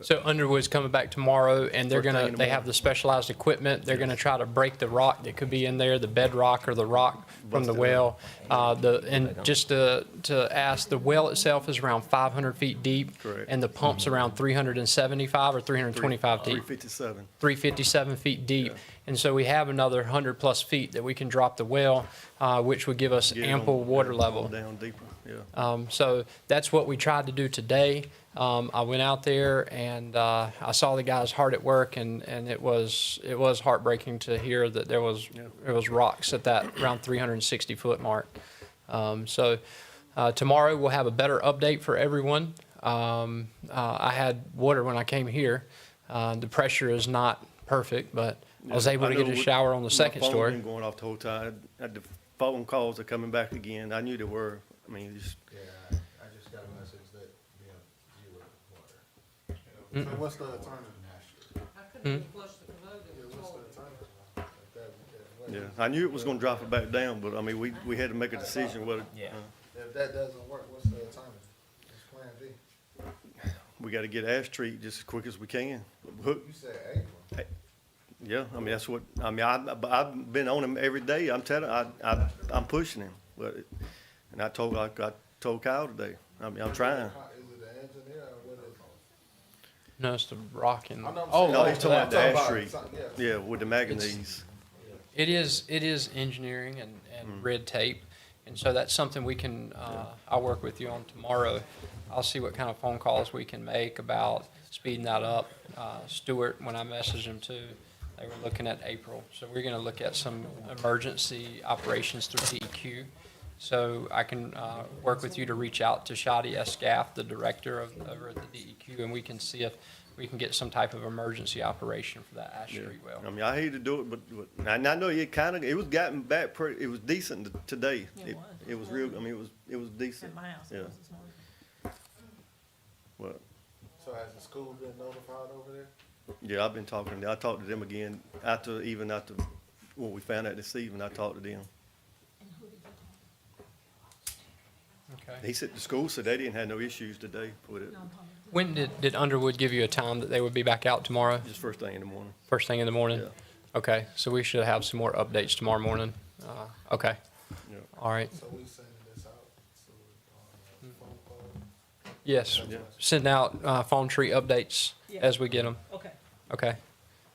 So Underwood's coming back tomorrow, and First thing in the they have morning. the specialized equipment. They're gonna try to break the rock that could be in there, the bedrock or the rock from Bust the it well. And just to ask, the well itself is around 500 feet deep. Correct. And the pump's around 375 or 325 deep. 357. 357 feet deep. Yeah. And so we have another 100-plus feet that we can drop the well, which would give us Get it ample on- water yeah, level. down deeper. Yeah. So that's what we tried to do today. I went out there and I saw the guys hard at work, and it was heartbreaking to hear that there was rocks at that around 360-foot mark. So tomorrow we'll have a better update for everyone. I had water when I came here. The pressure is not perfect, but I was able to get a shower on the second My story. phone been going off the whole time. The phone calls are coming back again. I knew they were. I mean, just, Yeah, I just got a message that, you were water. So what's the alternative? yeah, I knew it was gonna drop it back down, but I mean, we had to make a decision whether. Yeah. If that doesn't work, what's the alternative? What's plan B? We gotta get Ash Street just as quick as we can. Hook, You said April. yeah, I mean, that's what, I mean, I've been on him every day. I'm telling, I'm pushing him, but, and I told Kyle today, I mean, I'm trying. Is it the engineer or what is it? No, it's the rock and, I know I'm oh, saying- No, he's talking about the I'm Ash talking Street. about something, Yeah, with the manganese. it is engineering and red tape. And so that's something we can, I'll work with you on tomorrow. I'll see what kind of phone calls we can make about speeding that up. Stuart, when I messaged him too, they were looking at April. So we're gonna look at some emergency operations through DEQ. So I can, work with you to reach out to Shadi Escaf, the director over at the DEQ, and we can see if we can get some type of emergency operation for that Ash Yeah. Street well. I mean, I hate to do it, but and I know it was gotten back pretty, it was decent today. It was. It was real, I mean, it was decent. At my house, Yeah. it was this morning. But, So has the school been notified over there? yeah, I've been talking, I talked to them again after when we found out this evening, I talked to them. Okay. He said, the school said they didn't have no issues today with it, When did Underwood give you a time that they would be back out tomorrow? just first thing in the morning. First thing in the morning? Yeah. Okay, so we should have some more updates tomorrow morning. Okay, Yeah. all right. So we sending this out, so, phone call? Yes, Yeah. send out phone tree updates as we get them. Okay. Okay,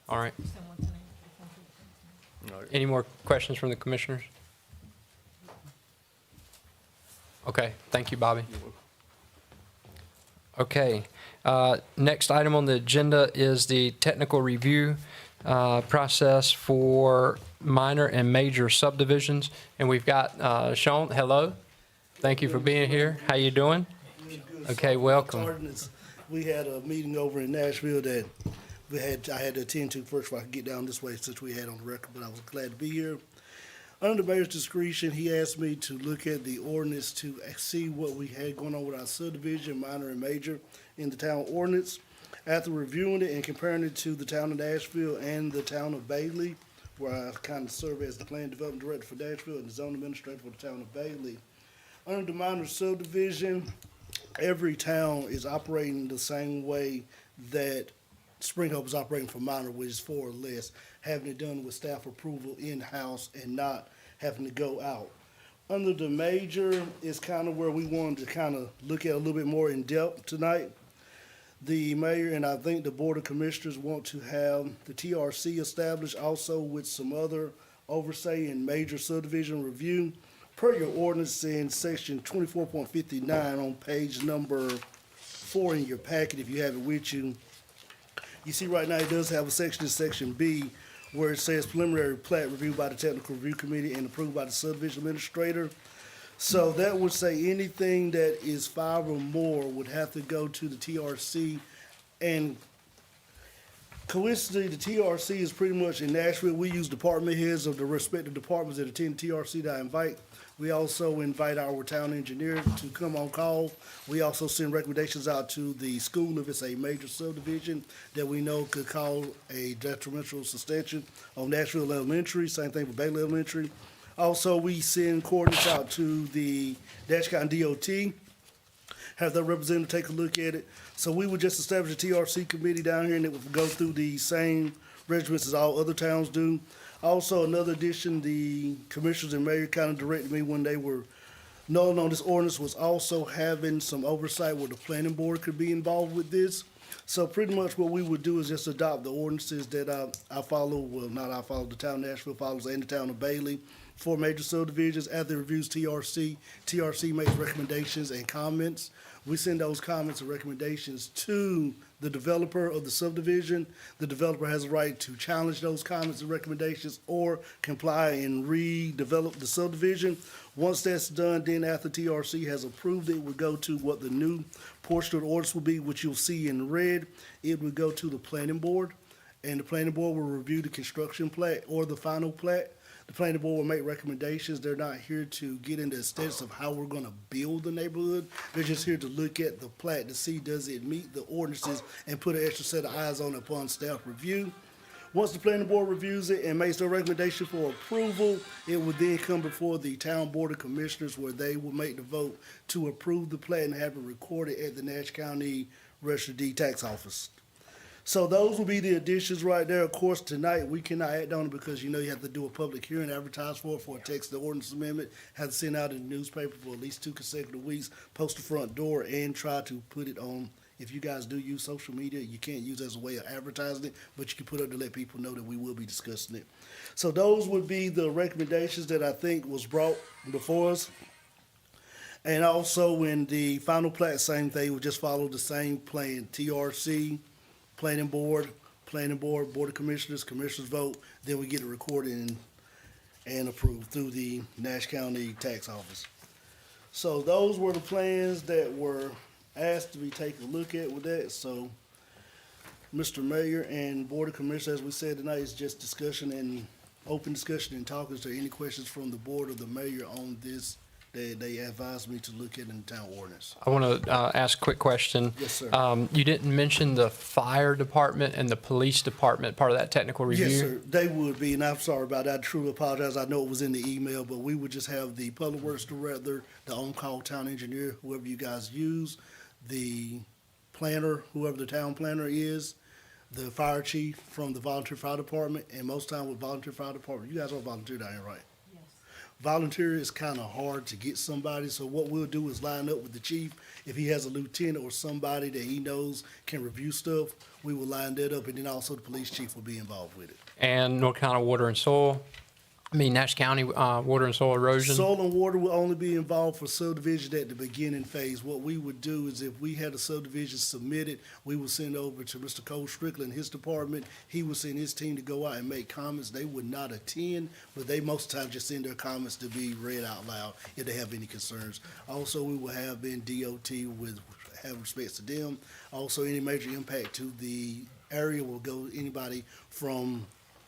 all right. Send one tonight. All right. Any more questions from the commissioners? Okay, thank you, Bobby. Okay, next item on the agenda is the technical review process for minor and major subdivisions. And we've got Sean, hello. Thank you for being here. How you doing? Okay, welcome. Ordinance. We had a meeting over in Nashville that I had to attend to first before I could get down this way since we had on the record, but I was glad to be here. Under the mayor's discretion, he asked me to look at the ordinance to see what we had going on with our subdivision, minor and major, in the town ordinance. After reviewing it and comparing it to the town of Nashville and the town of Bailey, where I kind of serve as the plan development director for Nashville and the zone administrator for the town of Bailey. Under the minor subdivision, every town is operating the same way that Spring Hope is operating for minor, which is 4 or less, having it done with staff approval in-house and not having to go out. Under the major is kind of where we wanted to kind of look at a little bit more in depth tonight. The mayor and I think the Board of Commissioners want to have the TRC established also with some other oversight in major subdivision review. Per your ordinance in section 24.59 on page number 4 in your packet, if you have it with you, you see right now it does have a section in section B where it says preliminary plat reviewed by the technical review committee and approved by the subdivision administrator. So that would say anything that is 5 or more would have to go to the TRC. And coincidentally, the TRC is pretty much in Nashville. We use department heads of the respective departments that attend TRC that I invite. We also invite our town engineer to come on call. We also send recommendations out to the school if it's a major subdivision that we know could cause a detrimental suspension on Nashville Elementary, same thing for Bailey Elementary. Also, we send coordinates out to the Nash County DOT, have their representative take a look at it. So we would just establish a TRC committee down here and it would go through the same regiments as all other towns do. Also, another addition, the commissioners and mayor kind of directed me when they were knowing on this ordinance was also having some oversight where the planning board could be involved with this. So pretty much what we would do is just adopt the ordinances that I follow, well, not I follow, the town of Nashville follows and the town of Bailey for major subdivisions. After it reviews TRC, TRC makes recommendations and comments. We send those comments and recommendations to the developer of the subdivision. The developer has a right to challenge those comments and recommendations or comply and redevelop the subdivision. Once that's done, then after TRC has approved it, it would go to what the new portion of the ordinance will be, which you'll see in red. It would go to the planning board, and the planning board will review the construction plat or the final plat. The planning board will make recommendations. They're not here to get into the status of how we're gonna build the neighborhood. They're just here to look at the plat to see does it meet the ordinances and put an extra set of eyes on it upon staff review. Once the planning board reviews it and makes their recommendation for approval, it would then come before the town board of commissioners where they will make the vote to approve the plat and have it recorded at the Nash County Register of Deed Tax Office. So those will be the additions right there. Of course, tonight, we cannot act on it because you have to do a public hearing, advertise for a text the ordinance amendment, have to send out in the newspaper for at least 2 consecutive weeks, post the front door, and try to put it on. If you guys do use social media, you can't use it as a way of advertising it, but you can put it up to let people know that we will be discussing it. So those would be the recommendations that I think was brought before us. And also in the final plat, same thing, we just follow the same plan, TRC, Planning Board, Board of Commissioners, Commissioners vote, then we get it recorded and approved through the Nash County Tax Office. So those were the plans that were asked to be taken a look at with that. So, Mr. Mayor and Board of Commissioners, as we said tonight, is just discussion and open discussion and talk. Is there any questions from the board or the mayor on this that they advised me to look at in the town ordinance? I want to ask a quick question. Yes, sir. You didn't mention the fire department and the police department, part of that technical review? Yes, sir, they would be, and I'm sorry about that. I truly apologize. I know it was in the email, but we would just have the public works director, the on-call town engineer, whoever you guys use, the planner, whoever the town planner is, the fire chief from the volunteer fire department, and most time with volunteer fire department, you guys all volunteer down here, right? Yes. Volunteer is kind of hard to get somebody, so what we'll do is line up with the chief. If he has a lieutenant or somebody that he knows can review stuff, we will line that up, and then also the police chief will be involved with it. And North Carolina Water and Soil? Nash County Water and Soil Erosion? Soil and water will only be involved for subdivision at the beginning phase. What we would do is if we had a subdivision submitted, we would send over to Mr. Cole Strickland, his department. He would send his team to go out and make comments. They would not attend, but they most of the time just send their comments to be read out loud if they have any concerns. Also, we will have in DOT with have respects to them. Also, any major impact to the area will go anybody from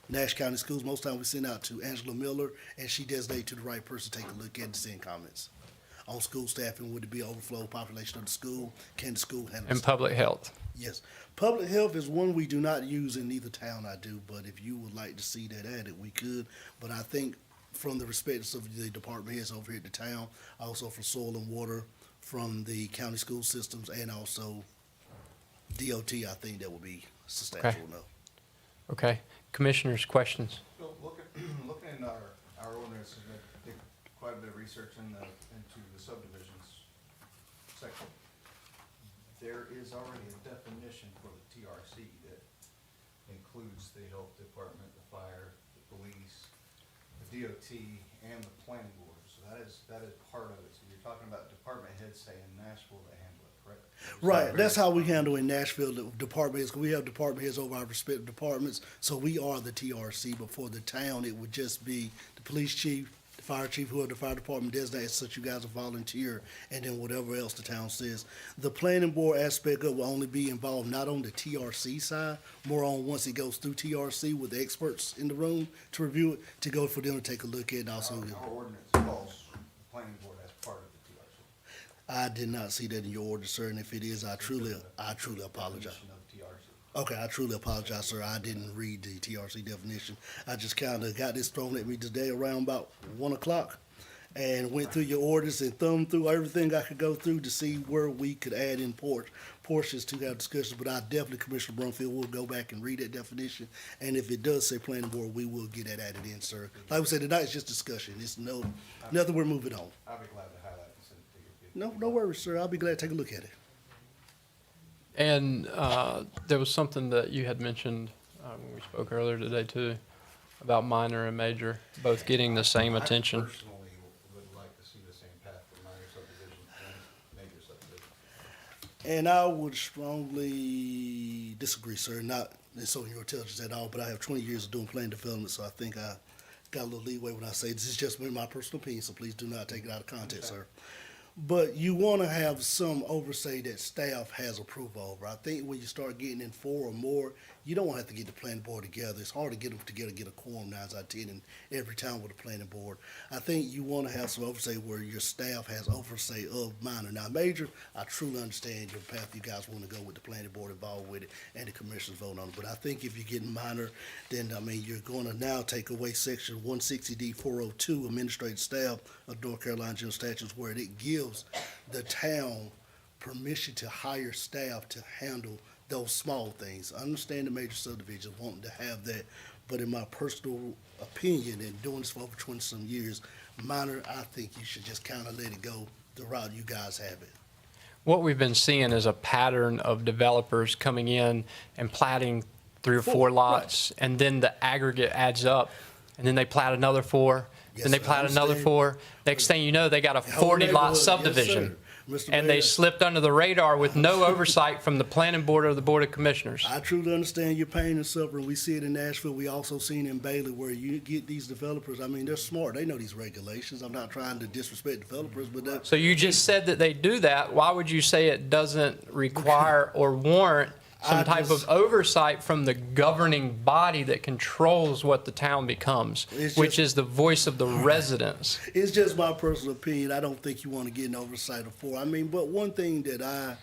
Nash County Schools. Most time we send out to Angela Miller, and she designates to the right person to take a look at and send comments on school staffing. Would it be overflow population of the school? Can the school handle? And public health. Yes. Public health is one we do not use in either town I do, but if you would like to see that added, we could. But I think from the respects of the department heads over here at the town, also for soil and water, from the county school systems, and also DOT, I think that would be substantial enough. Okay. Commissioners, questions? Bill, looking in our ordinance, and I did quite a bit of research into the subdivisions section. There is already a definition for the TRC that includes the health department, the fire, the police, the DOT, and the planning board. So that is part of it. So you're talking about department heads, say, in Nashville, that handle it, correct? Right, that's how we handle in Nashville, the department heads, 'cause we have department heads over our respective departments, so we are the TRC, but for the town, it would just be the police chief, the fire chief, whoever the fire department designates, such you guys are volunteer, and then whatever else the town says. The planning board aspect of it will only be involved not on the TRC side, more on once it goes through TRC with the experts in the room to review it, to go for them to take a look at and also. Our ordinance calls the planning board as part of the TRC. I did not see that in your order, sir, and if it is, I truly apologize. Definition of TRC. Okay, I truly apologize, sir. I didn't read the TRC definition. I just kind of got this thrown at me today around about 1 o'clock and went through your orders and thumbed through everything I could go through to see where we could add in portions to have discussions. But I definitely, Commissioner Brumfield, will go back and read that definition. And if it does say planning board, we will get that added in, sir. Like we said, tonight's just discussion. It's nothing we're moving on. I'll be glad to highlight and send it to you. No worries, sir. I'll be glad to take a look at it. And there was something that you had mentioned when we spoke earlier today too, about minor and major, both getting the same attention. I personally would like to see the same path for minor subdivision and major subdivision. And I would strongly disagree, sir, not insulting your intelligence at all, but I have 20 years of doing plan development, so I think I got a little leeway when I say this is just my personal opinion, so please do not take it out of context, sir. But you want to have some oversight that staff has approval over. I think when you start getting in 4 or more, you don't want to have to get the planning board together. It's hard to get them together, get a quorum 9 out of 10 in every town with a planning board. I think you want to have some oversight where your staff has oversight of minor. Now, major, I truly understand your path. You guys want to go with the planning board involved with it and the commissioners vote on it. But I think if you're getting minor, then, I mean, you're going to now take away section 160D 402, administrative staff of North Carolina General Statutes, where it gives the town permission to hire staff to handle those small things. I understand the major subdivisions wanting to have that, but in my personal opinion, and doing this for over 20-some years, minor, I think you should just kind of let it go the route you guys have it. What we've been seeing is a pattern of developers coming in and platting 3 or 4 lots, and then the aggregate adds up, and then they plat another 4, Yes, then they sir, I plat another understand. 4. Next thing you know, they got a Whole 40-lot neighborhood, yes, subdivision. sir. Mr. And they Mayor. slipped under the radar with no oversight from the planning board or the board of commissioners. I truly understand your pain and suffering. We see it in Nashville. We also seen in Bailey where you get these developers. I mean, they're smart. They know these regulations. I'm not trying to disrespect developers, but that, So you just said that they do that. Why would you say it doesn't require or warrant I some type just- of oversight from the governing body that controls what the town becomes, It's which just- is the voice of the residents? it's just my personal opinion. I don't think you want to get an oversight of 4. I mean, but one thing that I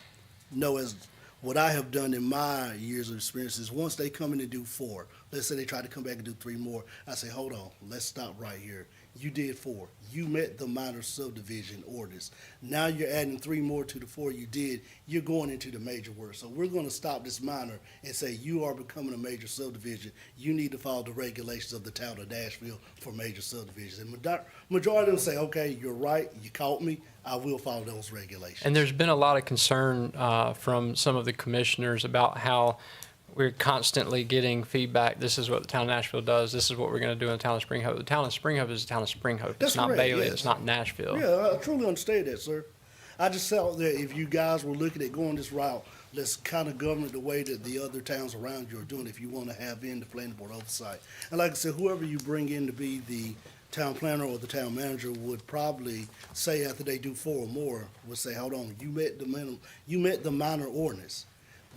know as what I have done in my years of experience is once they come in and do 4, let's say they try to come back and do 3 more, I say, hold on, let's stop right here. You did 4. You met the minor subdivision orders. Now you're adding 3 more to the 4 you did. You're going into the major work. So we're going to stop this minor and say you are becoming a major subdivision. You need to follow the regulations of the town of Nashville for major subdivisions. And majority of them say, okay, you're right. You caught me. I will follow those regulations. And there's been a lot of concern from some of the commissioners about how we're constantly getting feedback. This is what the town of Nashville does. This is what we're going to do in the town of Spring Hope. The town of Spring Hope is the town of Spring Hope. That's It's not correct, Bailey. yes. It's not Nashville. Yeah, I truly understand that, sir. I just felt that if you guys were looking at going this route, let's kind of govern it the way that the other towns around you are doing if you want to have in the planning board oversight. And like I said, whoever you bring in to be the town planner or the town manager would probably say after they do 4 or more, would say, hold on, you met the minor ordinance.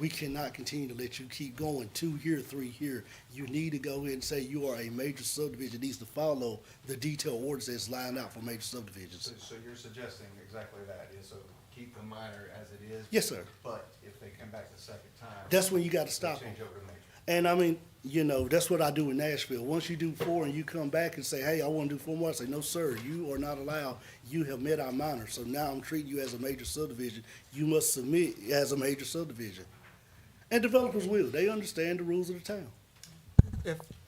We cannot continue to let you keep going 2 here, 3 here. You need to go ahead and say you are a major subdivision, needs to follow the detailed orders that's lined out for major subdivisions. So you're suggesting exactly that, is so keep the minor as it is? Yes, sir. But if they come back the second time. That's when you gotta they stop them. Change over to major. And I mean, you know, that's what I do in Nashville. Once you do 4 and you come back and say, hey, I want to do 4 more, I say, no, sir, you are not allowed. You have met our minor. So now I'm treating you as a major subdivision. You must submit as a major subdivision. And developers will. They understand the rules of the town.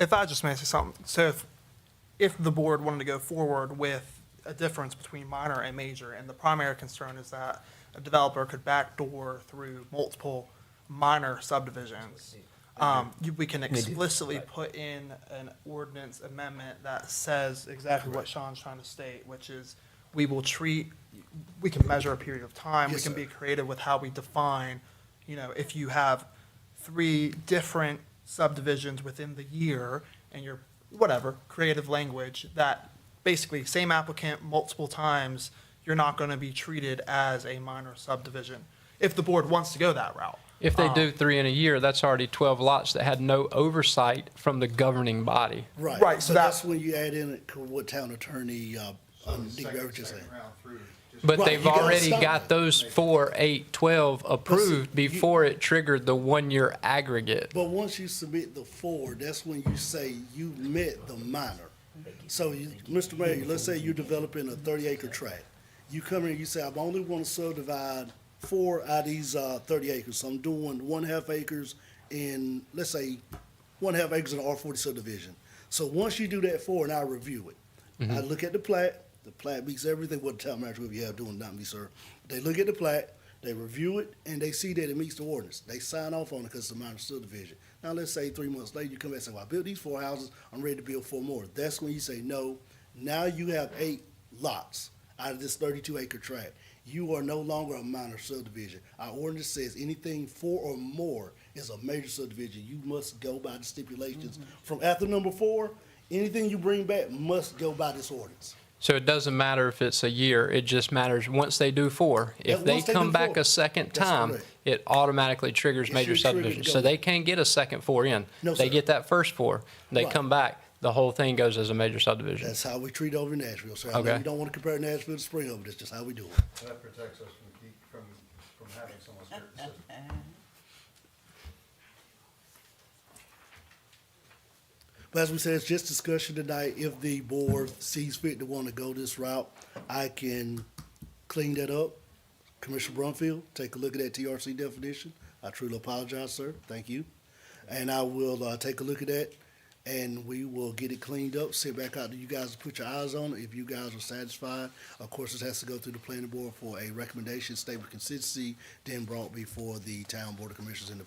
If I just may say something, so if the board wanted to go forward with a difference between minor and major, and the primary concern is that a developer could backdoor through multiple minor subdivisions, we can explicitly put in an ordinance amendment that says exactly what Sean's trying to state, which is we can measure a period of time, we Yes, can sir. be creative with how we define, if you have 3 different subdivisions within the year and you're, whatever, creative language, that basically same applicant multiple times, you're not gonna be treated as a minor subdivision, if the board wants to go that route. If they do 3 in a year, that's already 12 lots that had no oversight from the governing body. Right. Right, So so that's when you add in what town attorney, So the Dick Rivers is saying. second round through, just. But Right, they've you gotta already stop got it. those 4, 8, 12 approved you- before it triggered the 1-year aggregate. But once you submit the 4, that's when you say you met the minor. So, Mr. Mayor, let's say you're developing a 30-acre tract. You come in and you say, I only want to subdivide 4 out of these 30 acres. So I'm doing 1/2 acres in, let's say, 1/2 acres in the R40 subdivision. So once you do that 4, and I review it, I look at the plat meets everything what the town manager will have doing, not me, sir. They look at the plat, they review it, and they see that it meets the ordinance. They sign off on it because it's a minor subdivision. Now, let's say 3 months later, you come back and say, well, I built these 4 houses, I'm ready to build 4 more. That's when you say, no, now you have 8 lots out of this 32-acre tract. You are no longer a minor subdivision. Our ordinance says anything 4 or more is a major subdivision. You must go by the stipulations. From after number 4, anything you bring back must go by this ordinance. So it doesn't matter if it's a year, it just matters once they do 4. Yeah, If they once they come do back 4. a second That's time, correct. it automatically triggers It major should trigger subdivision. to So go. they can't get a second 4 in. No, They sir. get that first 4, they Right. come back, the whole thing goes as a major subdivision. That's how we treat over in Nashville, sir. I know Okay. you don't want to compare Nashville to Spring Hill, but that's just how we do it. That protects us from having someone skirt the system. But as we said, it's just discussion tonight. If the board sees fit to want to go this route, I can clean that up. Commissioner Brumfield, take a look at that TRC definition. I truly apologize, sir. Thank you. And I will take a look at that, and we will get it cleaned up, sit back out to you guys to put your eyes on it. If you guys are satisfied, of course, this has to go through the planning board for a recommendation, statement of consistency, then brought before the town board of commissioners in the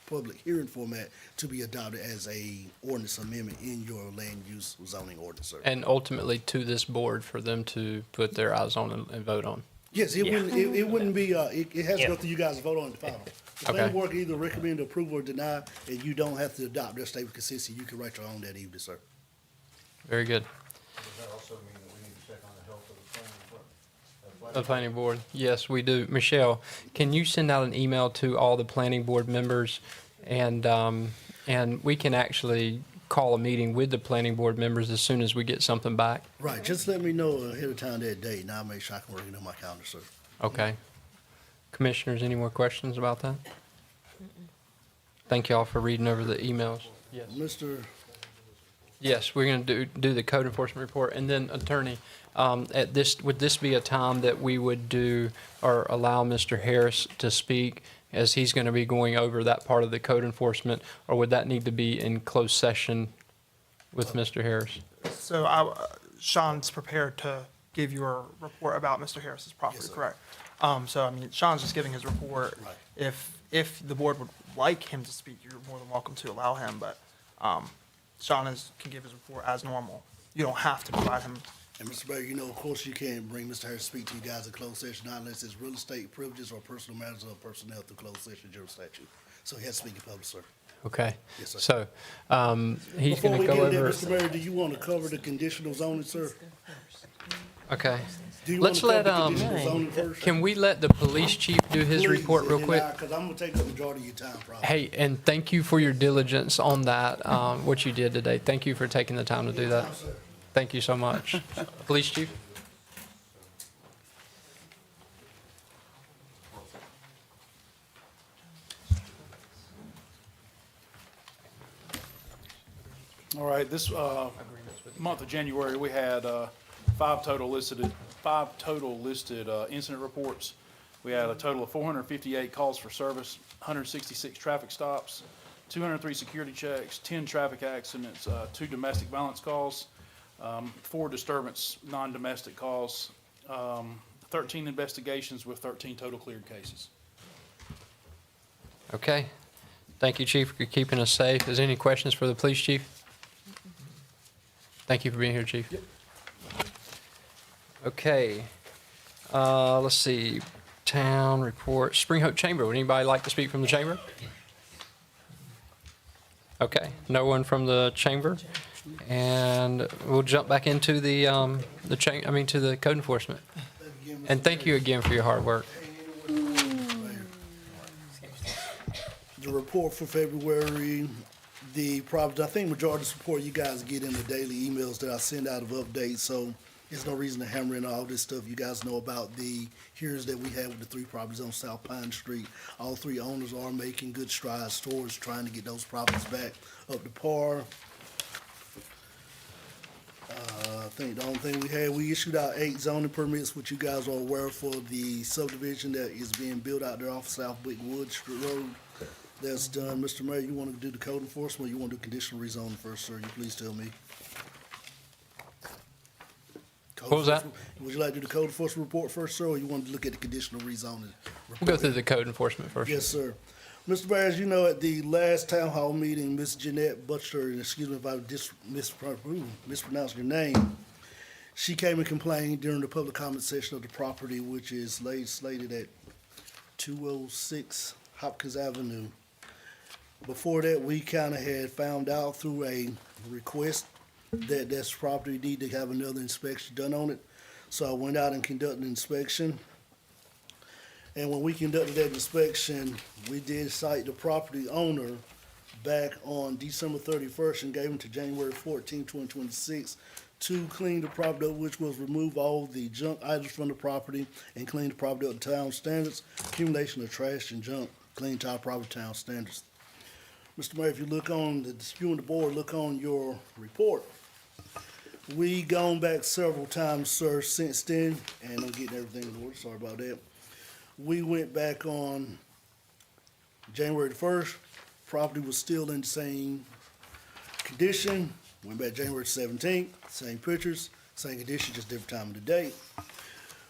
public hearing format to be adopted as a ordinance amendment in your land use zoning ordinance, sir. And ultimately to this board for them to put their eyes on and vote on. Yes, it wouldn't, it wouldn't be, it has to go Yeah. through you guys to vote on it final. The Okay. planning board can either recommend approval or deny, and you don't have to adopt their statement of consistency. You can write your own that evening, sir. Very good. Does that also mean that we need to check on the health of the planning? The planning board, yes, we do. Michelle, can you send out an email to all the planning board members? And we can actually call a meeting with the planning board members as soon as we get something back. Right, just let me know ahead of time that date, and I'll make sure I can work it on my calendar, sir. Okay. Commissioners, any more questions about that? Thank you all for reading over the emails. Yes. Mr. Yes, we're going to do the code enforcement report, and then attorney, would this be a time that we would do or allow Mr. Harris to speak as he's going to be going over that part of the code enforcement, or would that need to be in closed session with Mr. Harris? So Sean's prepared to give you a report about Mr. Harris's property, Yes, sir. correct? So, I mean, Sean's just giving his report. Right. If the board would like him to speak, you're more than welcome to allow him, but Sean can give his report as normal. You don't have to provide him. And Mr. Mayor, you know, of course, you can't bring Mr. Harris to speak to you guys in closed session not unless it's real estate privileges or personal matters of personnel through closed session general statute. So he has to speak in public, sir. Okay. Yes, sir. So he's Before going we to get go into that, over. Mr. Mayor, do you want to cover the conditional zoning, sir? Okay. Do you Let's wanna let, cover conditional zoning first? Can we let the police chief do his report real quick? Because I'm gonna take the majority of your time, probably. Hey, and thank you for your diligence on that, what you did today. Thank you for taking the time to do that. Thank you so much. Police chief? All right, this month of January, we had five total listed incident reports. We had a total of 458 calls for service, 166 traffic stops, 203 security checks, 10 traffic accidents, 2 domestic violence calls, 4 disturbance, non-domestic calls, 13 investigations with 13 total cleared cases. Okay. Thank you, chief, for keeping us safe. Is there any questions for the police chief? Thank you for being here, chief. Okay. Let's see. Town report. Spring Hope Chamber. Would anybody like to speak from the chamber? Okay. No one from the chamber. And we'll jump back into the to the code enforcement. And thank you again for your hard work. The report for February, the problems, I think majority of the support you guys get in the daily emails that I send out of updates, so there's no reason to hammer in all this stuff. You guys know about the hearings that we had with the 3 properties on South Pine Street. All 3 owners are making good strides towards trying to get those properties back up to par. I think the only thing we issued out 8 zoning permits, which you guys are aware for the subdivision that is being built out there off South Big Woods Road. That's done. Mr. Mayor, you want to do the code enforcement, or you want to do conditional rezoning first, sir? You please tell me. What was that? Would you like to do the code enforcement report first, sir, or you want to look at the conditional rezoning? We'll go through the code enforcement first. Yes, sir. Mr. Mayor, as you know, at the last town hall meeting, Ms. Jeanette Butcher, and excuse me if I mispronounced your name, she came and complained during the public comment session of the property, which is slated at 206 Hopkins Avenue. Before that, we kind of had found out through a request that this property need to have another inspection done on it. So I went out and conducted an inspection. And when we conducted that inspection, we did cite the property owner back on December 31st and gave him to January 14, 2026 to clean the property up, which was remove all the junk items from the property and clean the property up to town standards, accumulation of trash and junk, clean to our property town standards. Mr. Mayor, if you look on, you and the board, look on your report. We gone back several times, sir, since then, and I'm getting everything in order, sorry about that. We went back on January the 1st, property was still in the same condition. Went back January 17th, same pictures, same condition, just different time of the day.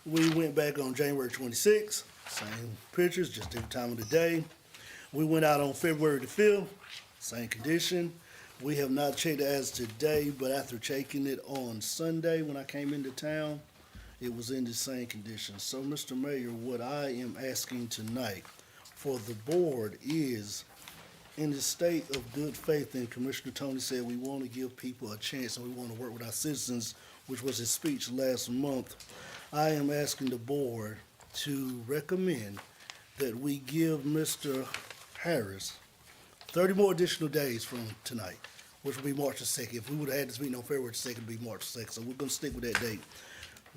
We went back on January 26th, same pictures, just different time of the day. We went out on February the 5th, same condition. We have not checked it as today, but after checking it on Sunday when I came into town, it was in the same condition. So, Mr. Mayor, what I am asking tonight for the board is, in the state of good faith, and Commissioner Tony said we want to give people a chance and we want to work with our citizens, which was his speech last month, I am asking the board to recommend that we give Mr. Harris 30 more additional days from tonight, which will be March the 2nd. If we would have had this meeting on February the 2nd, it would be March the 2nd. So we're going to stick with that date.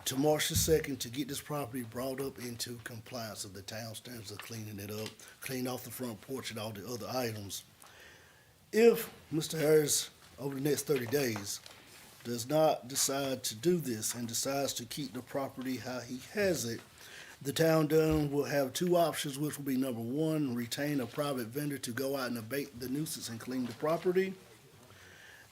To March the 2nd, to get this property brought up into compliance of the town standards of cleaning it up, clean off the front porch and all the other items. If Mr. Harris, over the next 30 days, does not decide to do this and decides to keep the property how he has it, the town done will have 2 options, which will be number 1, retain a private vendor to go out and abate the nuisance and clean the property.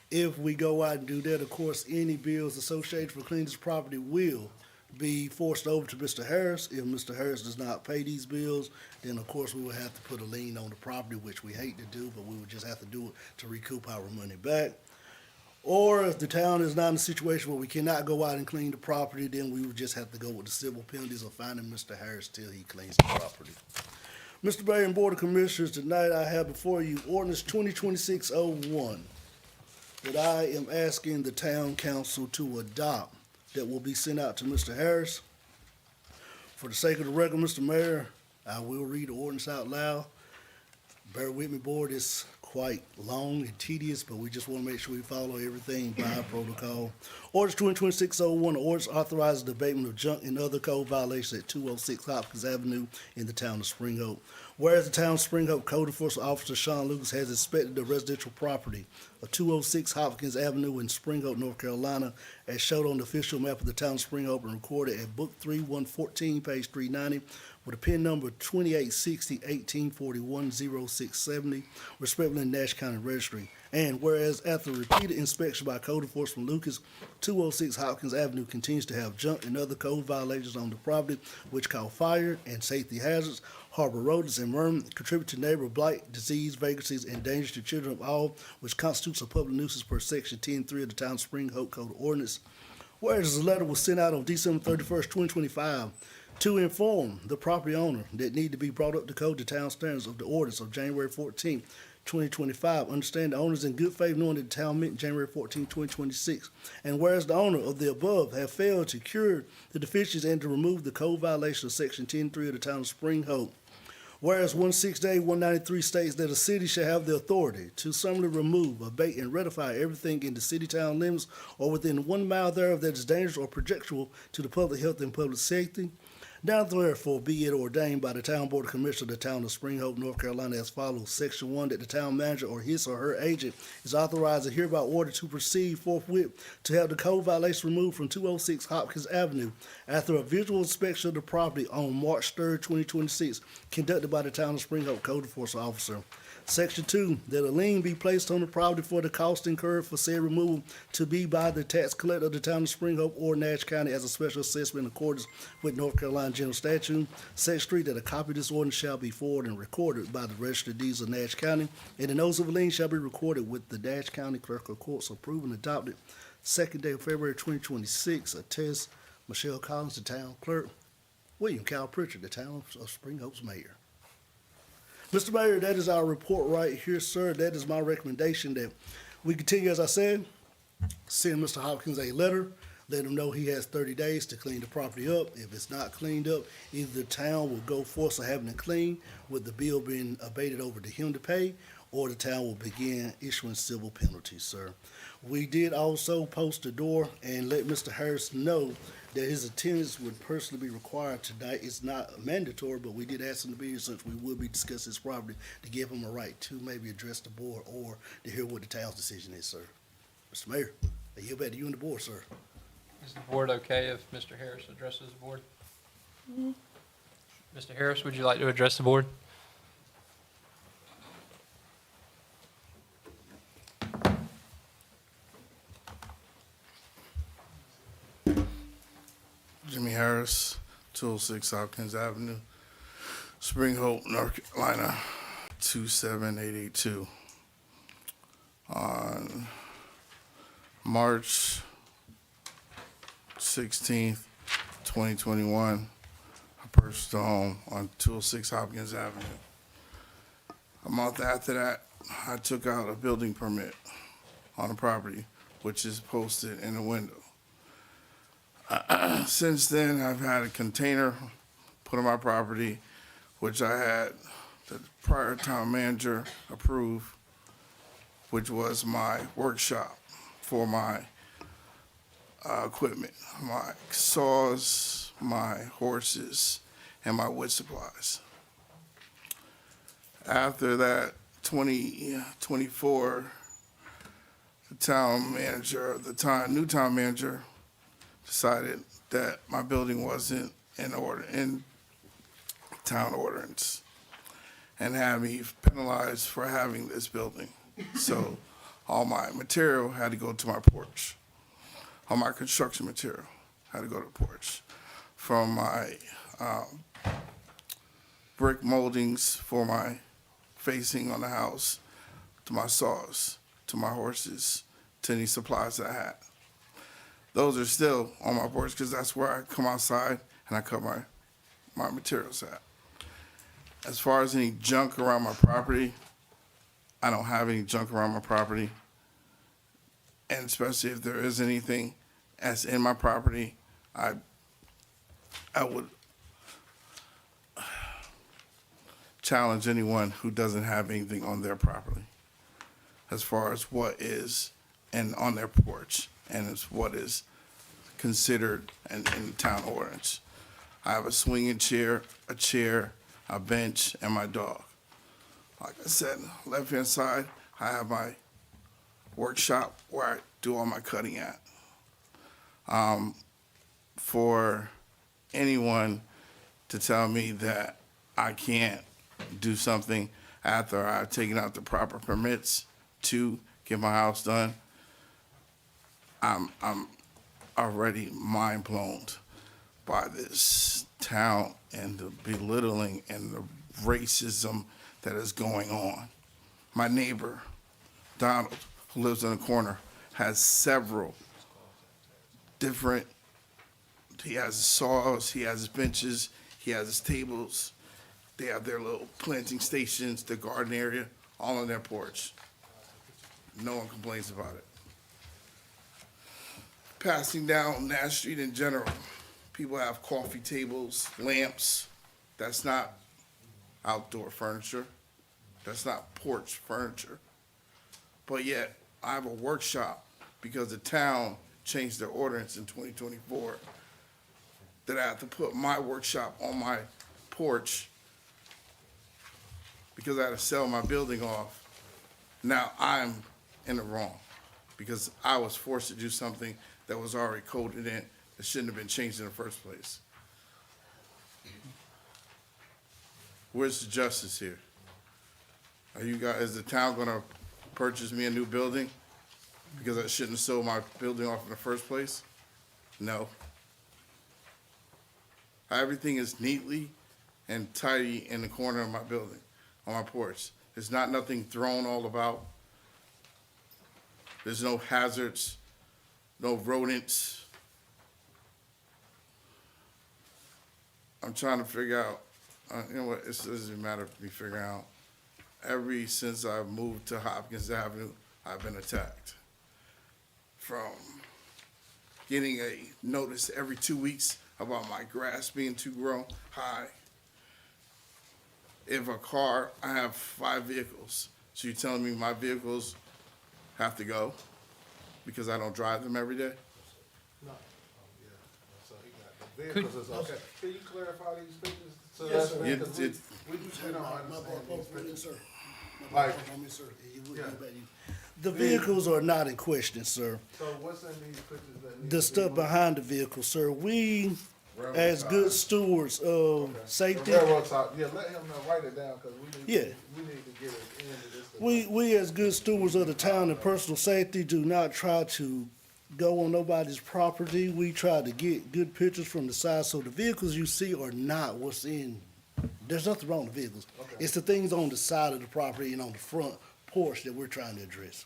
If we go out and do that, of course, any bills associated for cleaning this property will be forced over to Mr. Harris. If Mr. Harris does not pay these bills, then of course we will have to put a lien on the property, which we hate to do, but we would just have to do it to recoup our money back. Or if the town is not in a situation where we cannot go out and clean the property, then we would just have to go with the civil penalties of finding Mr. Harris till he cleans the property. Mr. Mayor and Board of Commissioners, tonight I have before you ordinance 2026-01 that I am asking the town council to adopt that will be sent out to Mr. Harris. For the sake of the record, Mr. Mayor, I will read the ordinance out loud. Bear with me, board, it's quite long and tedious, but we just want to make sure we follow everything by protocol. Ordinance 2026-01, ordinance authorizing the abatement of junk and other code violations at 206 Hopkins Avenue in the town of Spring Hope. Whereas the town of Spring Hope Code Enforcement Officer Sean Lucas has inspected the residential property of 206 Hopkins Avenue in Spring Hope, North Carolina, as shown on the official map of the town of Spring Hope and recorded at Book 3, 114, page 390, with a PIN number 2860-1841-0670, respectively in Nash County Registry. And whereas after repeated inspection by Code Enforcement Lucas, 206 Hopkins Avenue continues to have junk and other code violations on the property which cause fire and safety hazards, harbor rodents and vermin, contribute to neighbor blight, disease, vagrancies, and dangers to children of all, which constitutes a public nuisance per section 10.3 of the Town of Spring Hope Code Ordinance. Whereas the letter was sent out on December 31st, 2025, to inform the property owner that need to be brought up to code to town standards of the ordinance of January 14th, 2025. Understand the owners in good faith knowing that the town met January 14, 2026. And whereas the owner of the above have failed to cure the deficiencies and to remove the code violation of section 10.3 of the town of Spring Hope. Whereas 168-193 states that a city shall have the authority to summarily remove, abate, and ratify everything in the city-town limits or within 1 mile thereof that is dangerous or projectile to the public health and public safety. Now therefore be it ordained by the Town Board of Commissioners of the Town of Spring Hope, North Carolina as follows. Section 1, that the town manager or his or her agent is authorized and hereby ordered to proceed forthwith to have the code violation removed from 206 Hopkins Avenue after a visual inspection of the property on March 3rd, 2026, conducted by the Town of Spring Hope Code Enforcement Officer. Section 2, that a lien be placed on the property for the cost incurred for said removal to be by the tax collector of the Town of Spring Hope or Nash County as a special assessment in accordance with North Carolina General Statute. Section 3, that a copy of this ordinance shall be forwarded and recorded by the Register of Deeds of Nash County, and the notice of lien shall be recorded with the Nash County Clerk of Courts approved and adopted. Second day of February 2026, attest Michelle Collins, the town clerk. William Cal Pritchard, the Town of Spring Hope's mayor. Mr. Mayor, that is our report right here, sir. That is my recommendation that we continue, as I said, send Mr. Hopkins a letter, let him know he has 30 days to clean the property up. If it's not cleaned up, either the town will go force of having it clean, with the bill being abated over to him to pay, or the town will begin issuing civil penalties, sir. We did also post a door and let Mr. Harris know that his attendance would personally be required tonight. It's not mandatory, but we did ask him to be here since we will be discussing his property to give him a right to maybe address the board or to hear what the town's decision is, sir. Mr. Mayor, I yield back to you and the board, sir. Is the board okay if Mr. Harris addresses the board? Mr. Harris, would you like to address the board? Jimmy Harris, 206 Hopkins Avenue, Spring Hope, North Carolina, 27882. On March 16th, 2021, I purchased a home on 206 Hopkins Avenue. A month after that, I took out a building permit on the property, which is posted in the window. Since then, I've had a container put on my property, which I had the prior town manager approve, which was my workshop for my equipment, my saws, my horses, and my wood supplies. After that, 2024, the town manager, new town manager, decided that my building wasn't in order, in town ordinance, and had me penalized for having this building. So all my material had to go to my porch. All my construction material had to go to the porch. From my brick moldings for my facing on the house, to my saws, to my horses, to any supplies that I had. Those are still on my porch because that's where I come outside and I cut my materials at. As far as any junk around my property, I don't have any junk around my property. And especially if there is anything, as in my property, I would challenge anyone who doesn't have anything on their property as far as what is and on their porch and as what is considered in the town ordinance. I have a swinging chair, a bench, and my dog. Like I said, left-hand side, I have my workshop where I do all my cutting at. For anyone to tell me that I can't do something after I've taken out the proper permits to get my house done, I'm already mind blown by this town and the belittling and the racism that is going on. My neighbor, Donald, who lives in the corner, has several different, he has his saws, he has his benches, he has his tables. They have their little planting stations, the garden area, all on their porch. No one complains about it. Passing down Nash Street in general, people have coffee tables, lamps. That's not outdoor furniture. That's not porch furniture. But yet, I have a workshop because the town changed their ordinance in 2024 that I have to put my workshop on my porch because I had to sell my building off. Now I'm in the wrong because I was forced to do something that was already coded in that shouldn't have been changed in the first place. Where's the justice here? Is the town gonna purchase me a new building because I shouldn't have sold my building off in the first place? No. Everything is neatly and tidy in the corner of my building, on my porch. There's not nothing thrown all about. There's no hazards, no rodents. I'm trying to figure out, you know what, it doesn't matter for me figuring out. Since I moved to Hopkins Avenue, I've been attacked. From getting a notice every 2 weeks about my grass being too grown high. If a car, I have 5 vehicles, so you're telling me my vehicles have to go because I don't drive them every day? No. Yeah. So he got the vehicles is okay. Can you clarify these pictures? So Yes, that's sir. right, 'cause we don't understand these pictures. Like, yeah. The vehicles are not in question, sir. So what's in these pictures that need The to stuff be behind the vehicle, sir, we, Railroad as good ties. stewards of Okay. safety, The railroad top, yeah, let him know, write it down, cause we need, Yeah. we need to get it into this. we as good stewards of the town and personal safety do not try to go on nobody's property. We try to get good pictures from the side, so the vehicles you see are not what's in, there's nothing wrong with the vehicles. Okay. It's the things on the side of the property and on the front porch that we're trying to address.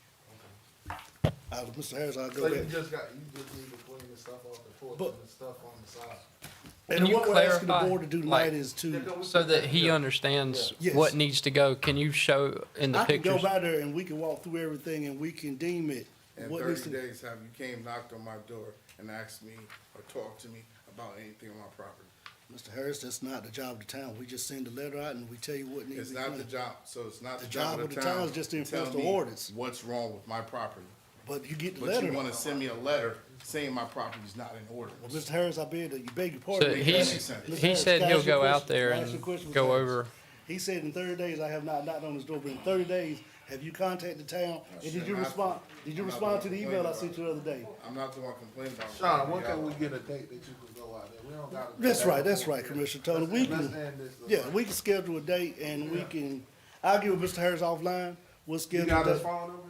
Mr. Harris, I'll So go you back. just need to clean the stuff off the porch But- and the stuff on the side. Can And you what we're asking the clarify, board to do like, tonight is to, so that he understands Yes. what needs to go? Can you show in the I can go pictures? by there and we can walk through everything and we can deem it. In what needs 30 to- days, have you came, knocked on my door and asked me or talked to me about anything on my property? Mr. Harris, that's not the job of the town. We just send a letter out and we tell you what needs It's to be not the done. job, so it's not The the job of the town. town is just to enforce tell the me ordinance. What's wrong with my property? But you get the But letter. you wanna send me a letter saying my property's not in order. Well, Mr. Harris, you beg your So pardon. That he makes sense. Mr. he Harris, said can I he'll ask you a go out question? there Can I ask you a and question, Mr. go Harris? over. He said in 30 days, I have not knocked on his door, but in 30 days, have you contacted the town? And did you shouldn't have respond, to. did you I'm not respond to gonna the complain email I about sent you the other day? I'm not the one complaining about. Sean, when can we get a date that you can go out there? We don't got. That's right, Commissioner Tony. We Let's can, end this. yeah, we can schedule a date and we can, I'll get with Mr. Harris offline. We'll You schedule a got his date. phone number?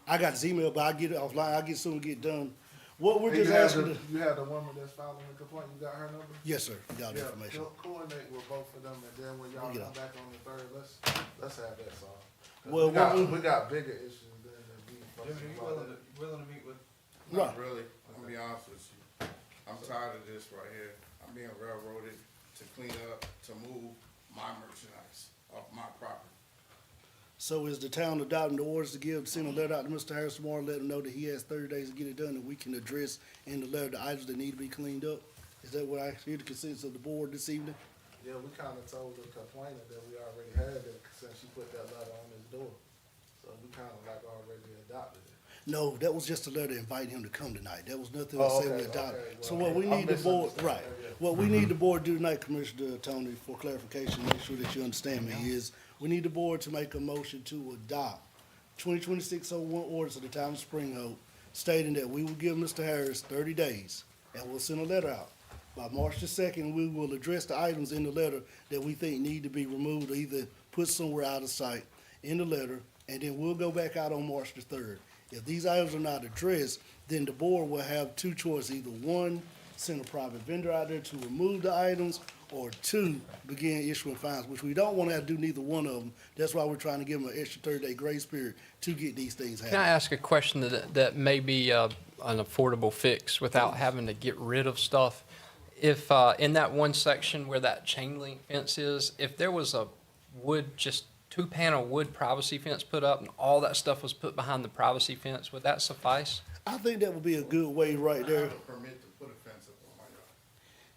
I got his email, but I'll get it offline. I'll get soon get done. What we're And just asking, you have the woman that's filing the complaint, you got her number? yes, sir, got the Yeah, information. coordinate with both of them, and then when y'all Get come out. back on the third, let's have that solved. 'Cause Well, we got bigger issues than the beef. willing to meet with? Right. Not really, I'm gonna be honest with you. I'm tired of this right here. I'm being railroaded to clean up, to move my merchandise off my property. So is the town adopting the orders to send a letter out to Mr. Harris tomorrow, let him know that he has 30 days to get it done, and we can address in the letter the items that need to be cleaned up? Is that what I hear the consensus of the board this evening? Yeah, we kinda told the complainant that we already had that since she put that letter on his door. So we kinda like already adopted it. No, that was just a letter inviting him to come tonight. That was nothing Oh, to say we okay, adopted. okay. So Well, what we I need the board, misunderstood. right, Yeah. what we need the board to do tonight, Commissioner Tony, for clarification, make sure that you understand me, is we need the board to make a motion to adopt 2026-01 orders of the town of Spring Hope, stating that we will give Mr. Harris 30 days, and we'll send a letter out. By March the 2nd, we will address the items in the letter that we think need to be removed or either put somewhere out of sight in the letter, and then we'll go back out on March the 3rd. If these items are not addressed, then the board will have two choices, either one, send a private vendor out there to remove the items, or two, begin issuing fines, which we don't want to have to do neither one of them. That's why we're trying to give them an extra 30-day grace period to get these things Can I happening. ask a question that may be an affordable fix without having to get rid of stuff? If, in that one section where that chain link fence is, if there was a wood, just two-panel wood privacy fence put up and all that stuff was put behind the privacy fence, would that suffice? I think that would be a good way right I there. have a permit to put a fence up on my yard.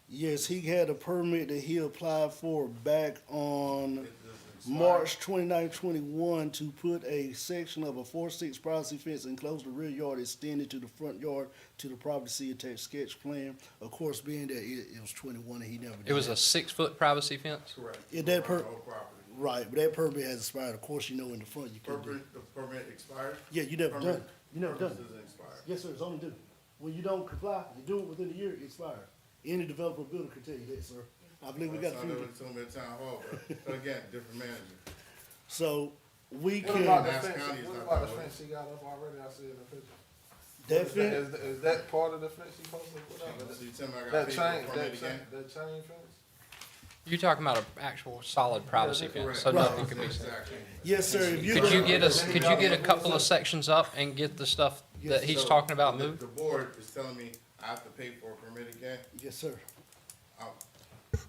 Yes, he had a permit that he applied for back on It doesn't expire. March 29, 21 to put a section of a 4-6 privacy fence enclosed the rear yard extended to the front yard to the property C attached sketch plan. Of course, being that it was 21 and he never did It was a that. 6-foot privacy fence? Correct. Yeah, that For per- the whole property. Right, but that permit has expired. Of course, you know in the front you can do. The permit expired? Yeah, you never done Permit- it. You never done permit it. doesn't expire. Yes, sir, it's only due. When you don't comply, you do it within a year, it expires. Any developer builder can tell you that, sir. I believe we got a That's few. what they told me at town hall, but again, different manager. So we What can, about the Nass fence? County is What not about that the way. fence he got up already? I see it in the picture. that fence, Is that part of the fence he supposed to put up? So you tell me I That gotta pay for a chain, permit that again? chain, that chain fence? You're talking about an actual solid privacy that's fence, Correct. so nothing can be. Exactly. yes, sir, if you. Could you get us, could you get a couple of sections up and get the stuff that he's So, talking about the- moved? The board is telling me I have to pay for a permit again? Yes, sir. Oh,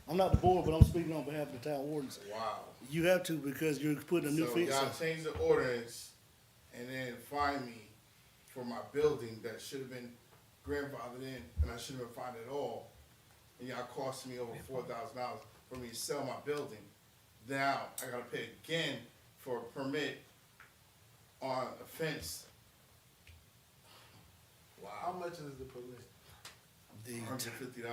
I'm not the board, but I'm speaking on behalf of the town wardens. wow. You have to because you're putting a new So fence y'all up. changed the ordinance and then fine me for my building that should have been grandfathered in and I should have been fined at all. And y'all cost me over $4,000 for me to sell my building. Now I gotta pay again for a permit on a fence. How Wow, much is the permit? $150.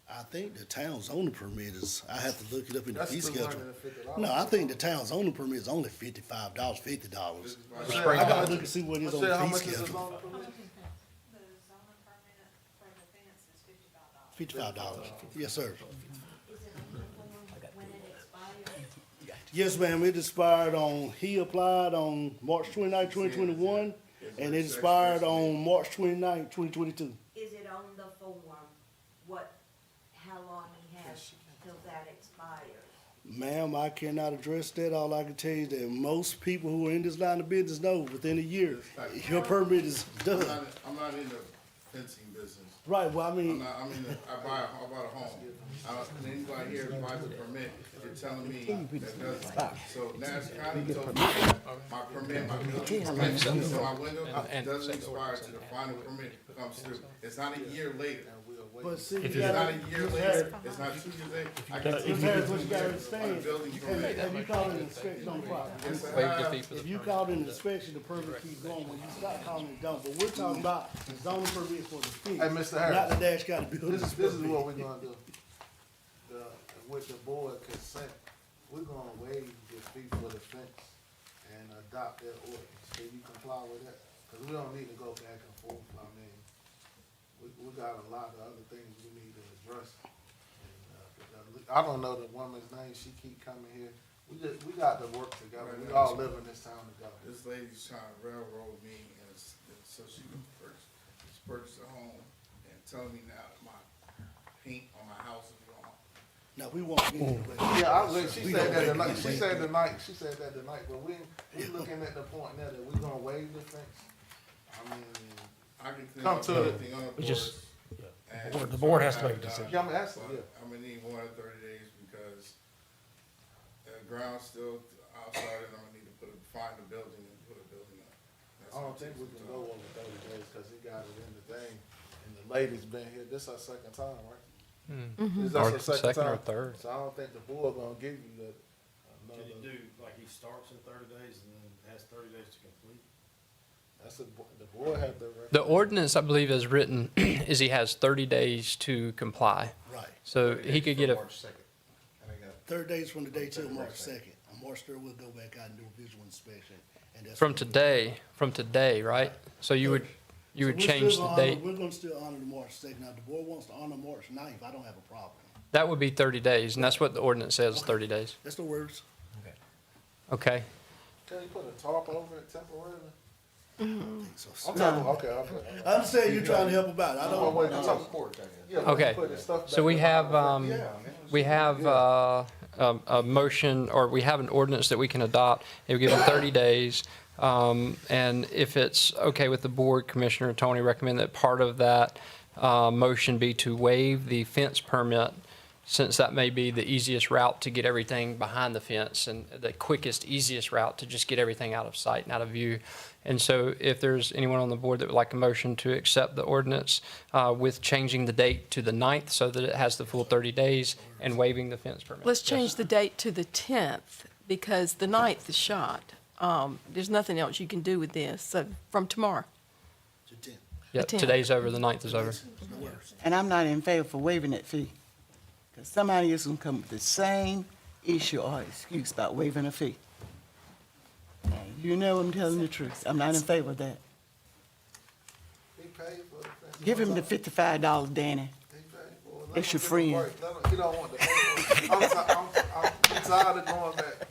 I think the town's zoning permit is, I have to look it up in the That's fee schedule. $250. No, I think the town's zoning permit is only $55, $50. This is my- I gotta look and see what it I is on said, how the much fee is the schedule. zoning permit? The zoning permit for the fence is $55. $55, yes, sir. Is it on the form when it expires? Yes, ma'am, it expired on, he applied on March 29, 2021, and it expired on March 29, 2022. Is it on the form, how long he has till that expires? Ma'am, I cannot address that. All I can tell you is that most people who are in this line of business know within a year, your permit is done. I'm not in the fencing business. Right, well, I mean, I bought a home. And anybody here who buys a permit, you're telling me that doesn't. So Nass County told me my permit, my building permit to my window doesn't expire till the final permit comes through. It's not a year later. but see, It's you not gotta, a year later, it's not 2 years later. I can Ms. Harris, what you gotta on a understand, building have permit. have you called an inspection on the property? Yes, I Waive the have. fee for the If you called an inspection, the permit keeps going. When you stop calling it, don't. But we're talking about the zoning permit for the fee. Hey, Mr. Harris. Not the Dash County building This is permit. what we're gonna do. With the board consent, we're gonna waive the fee for the fence and adopt that ordinance. Can you comply with that? Cause we don't need to go back and forth. I mean, we got a lot of other things we need to address. And, I don't know the woman's name. She keep coming here. We got to work together. We all live in this town together. This lady's trying to railroad me and so she can purchase a home and tell me now that my paint on my house is wrong. Now, we won't get into that. Yeah, she said that tonight, she said that tonight, but we looking at the point now that we're gonna waive the fence. I mean, I can clean Come up to the- everything on the We just- boards. yeah. and The board has to have make a it done. decision. yeah, I'm asking, But yeah. I'm gonna need more than 30 days because the ground's still outside and I'm gonna need to put find a building and put a building up. That's I don't what think we takes can time. go over 30 days, cause he got it in the thing, and the lady's been here, this our second time, right? Is that Or her second second or time? third. So I don't think the board gonna give you that, Can you another, do, like, he starts in 30 days and then has 30 days to complete? that's the board had to. The ordinance, I believe, is written, is he has 30 days to comply. Right. So he could get a, March 2nd. And I got 30 days from the day till March 2nd. On March 3rd, we'll go back out and do a visual inspection. And that's from when we- today, right? So you would So we're change still the gonna date. honor- We're gonna still honor the March 2nd. Now, if the board wants to honor March 9th, I don't have a problem. That would be 30 days, and that's what the ordinance says, 30 days. That's the words. Okay. Can you put a tarp over it temporarily? I don't think so. I'm talking, okay. I understand you're trying to help about it. I Oh, wait, don't, I'm talking, yeah, when Okay. you put the stuff So back we in have, the- we have, a motion, or we have an ordinance that we can adopt. It would give them 30 days. And if it's okay with the board, Commissioner Tony, recommend that part of that, motion be to waive the fence permit, since that may be the easiest route to get everything behind the fence and the quickest, easiest route to just get everything out of sight and out of view. And so if there's anyone on the board that would like a motion to accept the ordinance with changing the date to the 9th so that it has the full 30 days and waiving the fence permit. Let's change the date to the 10th, because the 9th is shot. There's nothing else you can do with this, so from tomorrow. to 10. Yeah, the 10th. today's over, the 9th is over. And I'm not in favor for waiving that fee. Because somebody else gonna come with the same issue or excuse about waiving a fee. And you know I'm telling the truth. I'm not in favor of that. He paid for the fence. Give him the $55, Danny. He paid for it. Let It's him your give a friend. break. Let him- He don't want the, I'm tired of going back.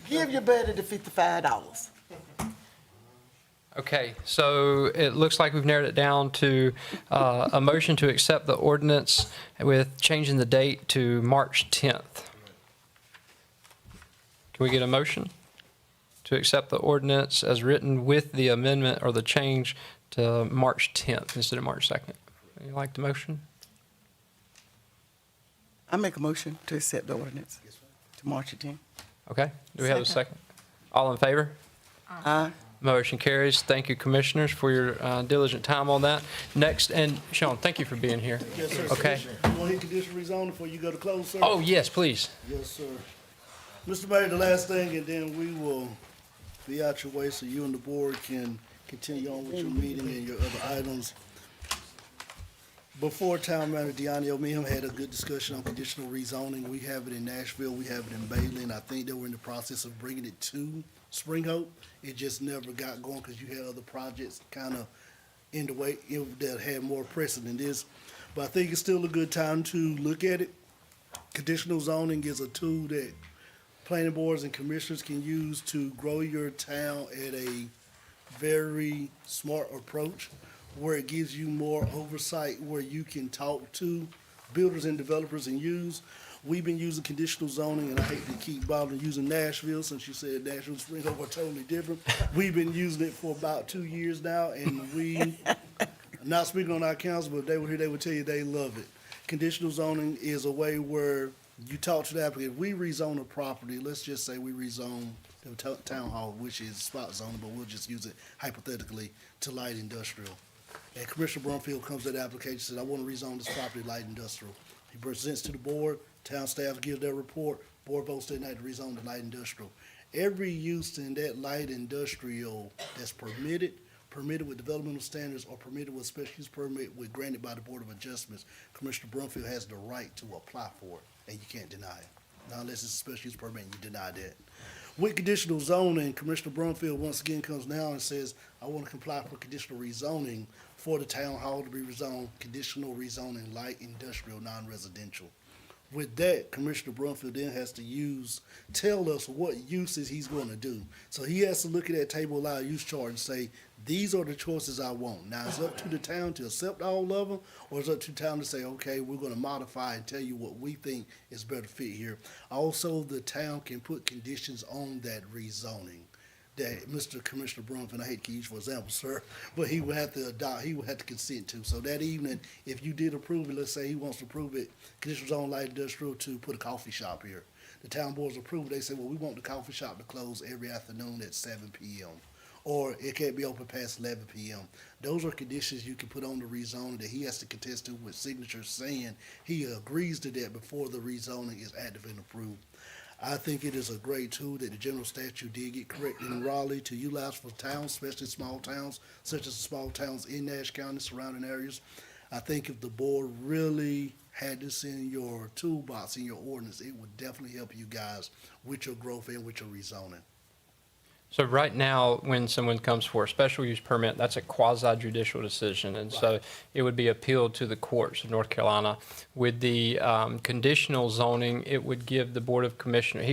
Give your buddy the $55. Okay, so it looks like we've narrowed it down to a motion to accept the ordinance with changing the date to March 10th. Can we get a motion to accept the ordinance as written with the amendment or the change to March 10th instead of March 2nd? You like the motion? I make a motion to accept the ordinance to March 10th. Okay, do we have a second? All in favor? Aye. Motion carries. Thank you, commissioners, for your diligent time on that. Next, and Sean, thank you for being here. Yes, sir. Okay. You want to hit conditional rezoning before you go to close, sir? Oh, yes, please. Yes, sir. Mr. Mayor, the last thing, and then we will be out your way so you and the board can continue on with your meeting and your other items. Before Town Manager Deani O'Meara had a good discussion on conditional rezoning. We have it in Nashville, we have it in Bailey, and I think they were in the process of bringing it to Spring Hope. It just never got going because you had other projects kind of in the way, that had more precedent than this. But I think it's still a good time to look at it. Conditional zoning is a tool that planning boards and commissioners can use to grow your town at a very smart approach, where it gives you more oversight, where you can talk to builders and developers and use. We've been using conditional zoning, and I hate to keep bothering using Nashville, since you said Nashville and Spring Hope are totally different. We've been using it for about 2 years now, and we, not speaking on our council, but if they were here, they would tell you they love it. Conditional zoning is a way where you talk to the applicant. If we rezone a property, let's just say we rezone the town hall, which is spot zoning, but we'll just use it hypothetically to light industrial. And Commissioner Brumfield comes to the application and says, I want to rezone this property light industrial. He presents to the board, town staff gives their report, board votes that night to rezone to light industrial. Every use in that light industrial that's permitted with developmental standards, or permitted with special use permit granted by the Board of Adjustments, Commissioner Brumfield has the right to apply for it, and you can't deny it. Now, unless it's a special use permit, and you deny that. With conditional zoning, Commissioner Brumfield once again comes now and says, I want to comply for conditional rezoning for the town hall to be rezoned, conditional rezoning light industrial, non-residential. With that, Commissioner Brumfield then has to tell us what uses he's going to do. So he has to look at that table of allowed use chart and say, these are the choices I want. Now, it's up to the town to accept all of them, or it's up to the town to say, okay, we're going to modify and tell you what we think is better fit here. Also, the town can put conditions on that rezoning that Mr. Commissioner Brumfield, I hate to use for example, sir, but he would have to adopt, he would have to consent to. So that evening, if you did approve it, let's say he wants to approve it, conditional zone light industrial to put a coffee shop here. the town board's approved, they say, well, we want the coffee shop to close every afternoon at 7 PM. Or it can't be open past 11 PM. Those are conditions you can put on the rezoning that he has to contest to with signatures saying he agrees to that before the rezoning is active and approved. I think it is a great tool that the general statute did get corrected in Raleigh to utilize for towns, especially small towns, such as the small towns in Nash County, surrounding areas. I think if the board really had this in your toolbox, in your ordinance, it would definitely help you guys with your growth and with your rezoning. So right now, when someone comes for a special use permit, that's a quasi judicial decision. And so it would be appealed to the courts of North Carolina. With the conditional zoning, it would give the Board of Commissioners,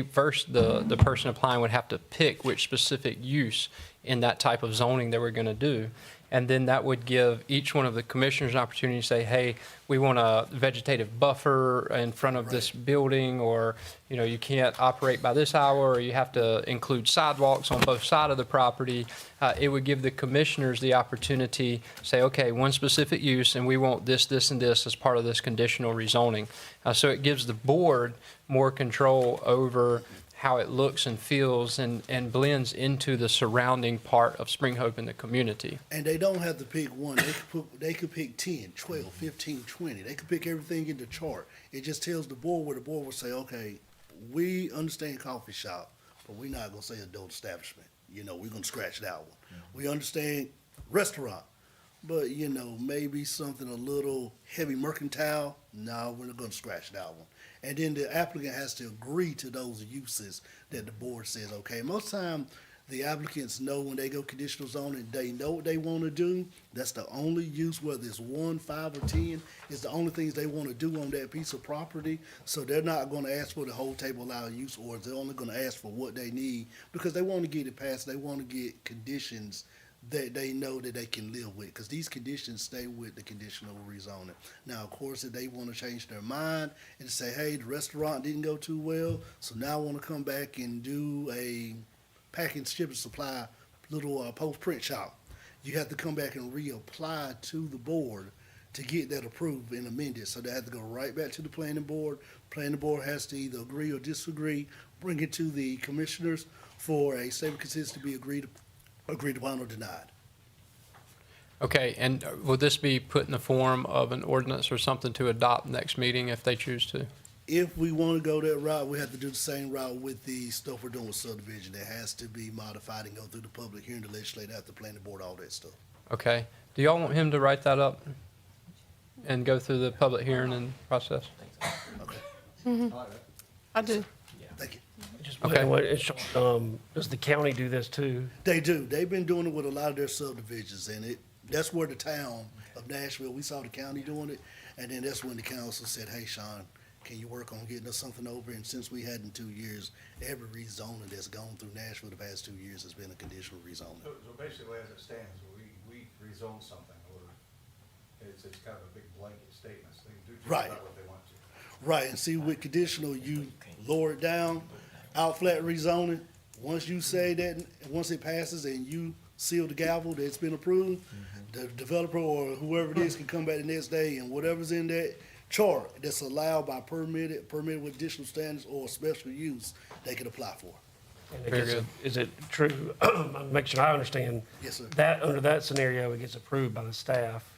the person applying would have to pick which specific use in that type of zoning they were going to do. And then that would give each one of the commissioners an opportunity to say, hey, we want a vegetative buffer in front of this building, or, you can't operate by this hour, or you have to include sidewalks on both sides of the property. It would give the commissioners the opportunity to say, okay, one specific use, and we want this, this, and this as part of this conditional rezoning. So it gives the board more control over how it looks and feels and blends into the surrounding part of Spring Hope in the community. And they don't have to pick one. They could pick 10, 12, 15, 20. They could pick everything in the chart. It just tells the board where the board will say, okay, we understand coffee shop, but we're not gonna say adult establishment. We're gonna scratch that one. We understand restaurant, but maybe something a little heavy mercantile. No, we're not gonna scratch that one. And then the applicant has to agree to those uses that the board says, okay. Most time, the applicants know when they go conditional zoning, they know what they want to do. That's the only use, whether it's 1, 5, or 10, is the only things they want to do on that piece of property. So they're not going to ask for the whole table allowed use, or they're only going to ask for what they need because they want to get it passed. They want to get conditions that they know that they can live with, because these conditions stay with the conditional rezoning. Now, of course, if they want to change their mind and say, hey, the restaurant didn't go too well, so now I want to come back and do a packing, ship, and supply little post-print shop, you have to come back and reapply to the board to get that approved and amended. So they have to go right back to the planning board. Planning board has to either agree or disagree, bring it to the commissioners for a statement consistent to be agreed upon or denied. Okay, and will this be put in the form of an ordinance or something to adopt next meeting if they choose to? If we want to go that route, we have to do the same route with the stuff we're doing with subdivision. It has to be modified and go through the public hearing, the legislature, have to planning board, all that stuff. Okay. Do y'all want him to write that up and go through the public hearing and process? Okay, I do. thank you. Okay. Does the county do this too? They do. They've been doing it with a lot of their subdivisions, and that's where the town of Nashville, we saw the county doing it, and then that's when the council said, hey, Sean, can you work on getting us something over? And since we had in 2 years, every rezoning that's gone through Nashville the past 2 years has been a conditional rezoning. So basically, as it stands, we rezone something, or it's kind of a big blanket statement, so they can do just Right. about what they want to. Right, and see, with conditional, you lower it down, out flat rezoning. Once you say that, once it passes and you seal the gavel that it's been approved, the developer or whoever it is can come back the next day, and whatever's in that chart that's allowed by permitted with additional standards or special use, they can apply for. Very good. Is it true, make sure I understand, Yes, sir. that under that scenario, it gets approved by the staff?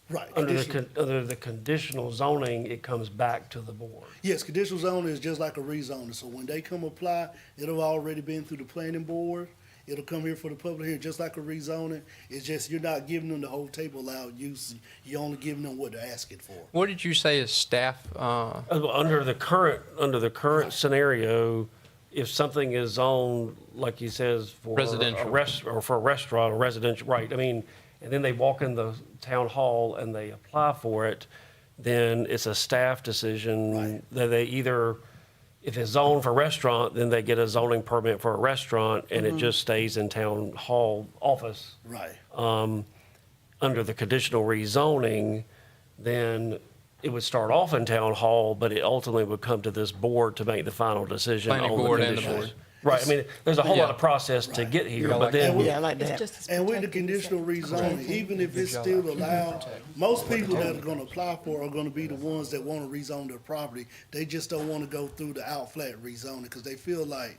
Right. Under conditional- under the conditional zoning, it comes back to the board? Yes, conditional zoning is just like a rezoning, so when they come apply, it'll already been through the planning board. It'll come here for the public hearing, just like a rezoning. It's just, you're not giving them the whole table allowed use, you're only giving them what they're asking for. What did you say is staff, Under the current scenario, if something is zoned, like he says, for Residential. or for a restaurant or residential, right, I mean, and then they walk in the town hall and they apply for it, then it's a staff decision Right. that they either, if it's zoned for restaurant, then they get a zoning permit for a restaurant and it just stays in town hall office. Right. Under the conditional rezoning, then it would start off in town hall, but it ultimately would come to this board to make the final decision Planning on the board and the conditions. board. Right, I mean, there's a whole lot Yeah. of process to get here, Yeah, but like then, Yeah, I like It's that. just as And with the protected as conditional rezoning, even if it's still allowed, most people that are gonna apply for are gonna be the ones that wanna rezone their property. They just don't wanna go through the out flat rezoning, because they feel like,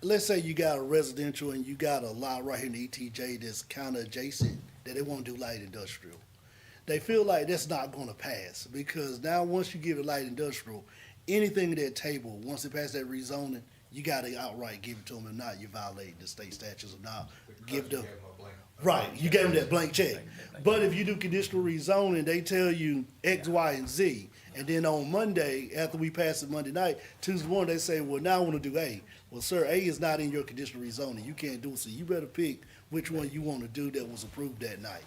let's say you got a residential and you got a lot right here in ETJ that's kinda adjacent, that they wanna do light industrial. They feel like that's not gonna pass, because now once you give it light industrial, anything at that table, once it passes that rezoning, you gotta outright give it to them, if not, you're violating the state statutes, or not, give them. Right, you gave them that blank check. But if you do conditional rezoning, they tell you X, Y, and Z, and then on Monday, after we pass it Monday night, Tuesday morning, they say, well, now I wanna do A. Well, sir, A is not in your conditional rezoning, you can't do it, so you better pick which one you wanna do that was approved that night.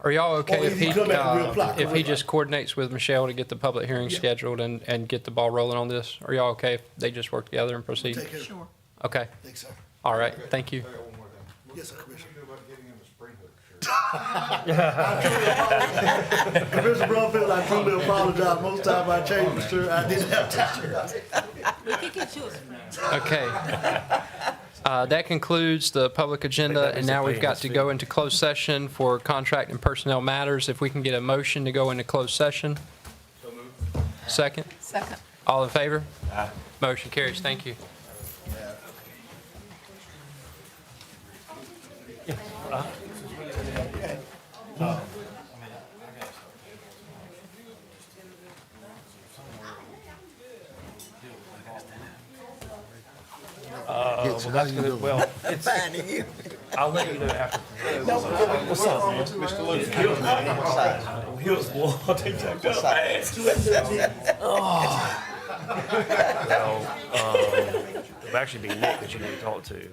Are y'all okay Or if if he, you come back and reapply, if he correct. just coordinates with Michelle to get the public hearing Yeah. scheduled and get the ball rolling on this? Are y'all okay if they just work together and proceed? Take care. Sure. Okay, Thanks, sir. all right, thank you. I got one more thing. Yes, sir, What do Commissioner. you do about getting him a Spring Hook shirt? Commissioner Brumfield, I truly apologize. Most time I change the shirt, I didn't have to. We could get you a Okay. That concludes the public agenda, and now we've got to go into closed session for contract and personnel matters. If we can get a motion to go into closed session. Second? Second. All in favor? Motion carries. Thank you. well, that's gonna, well, it's, Finding you. I'll let you know after. What's up, man? Mr. Luke. Heels, boy, they jacked up, man. Well, it'll actually be Nick that you need to talk to.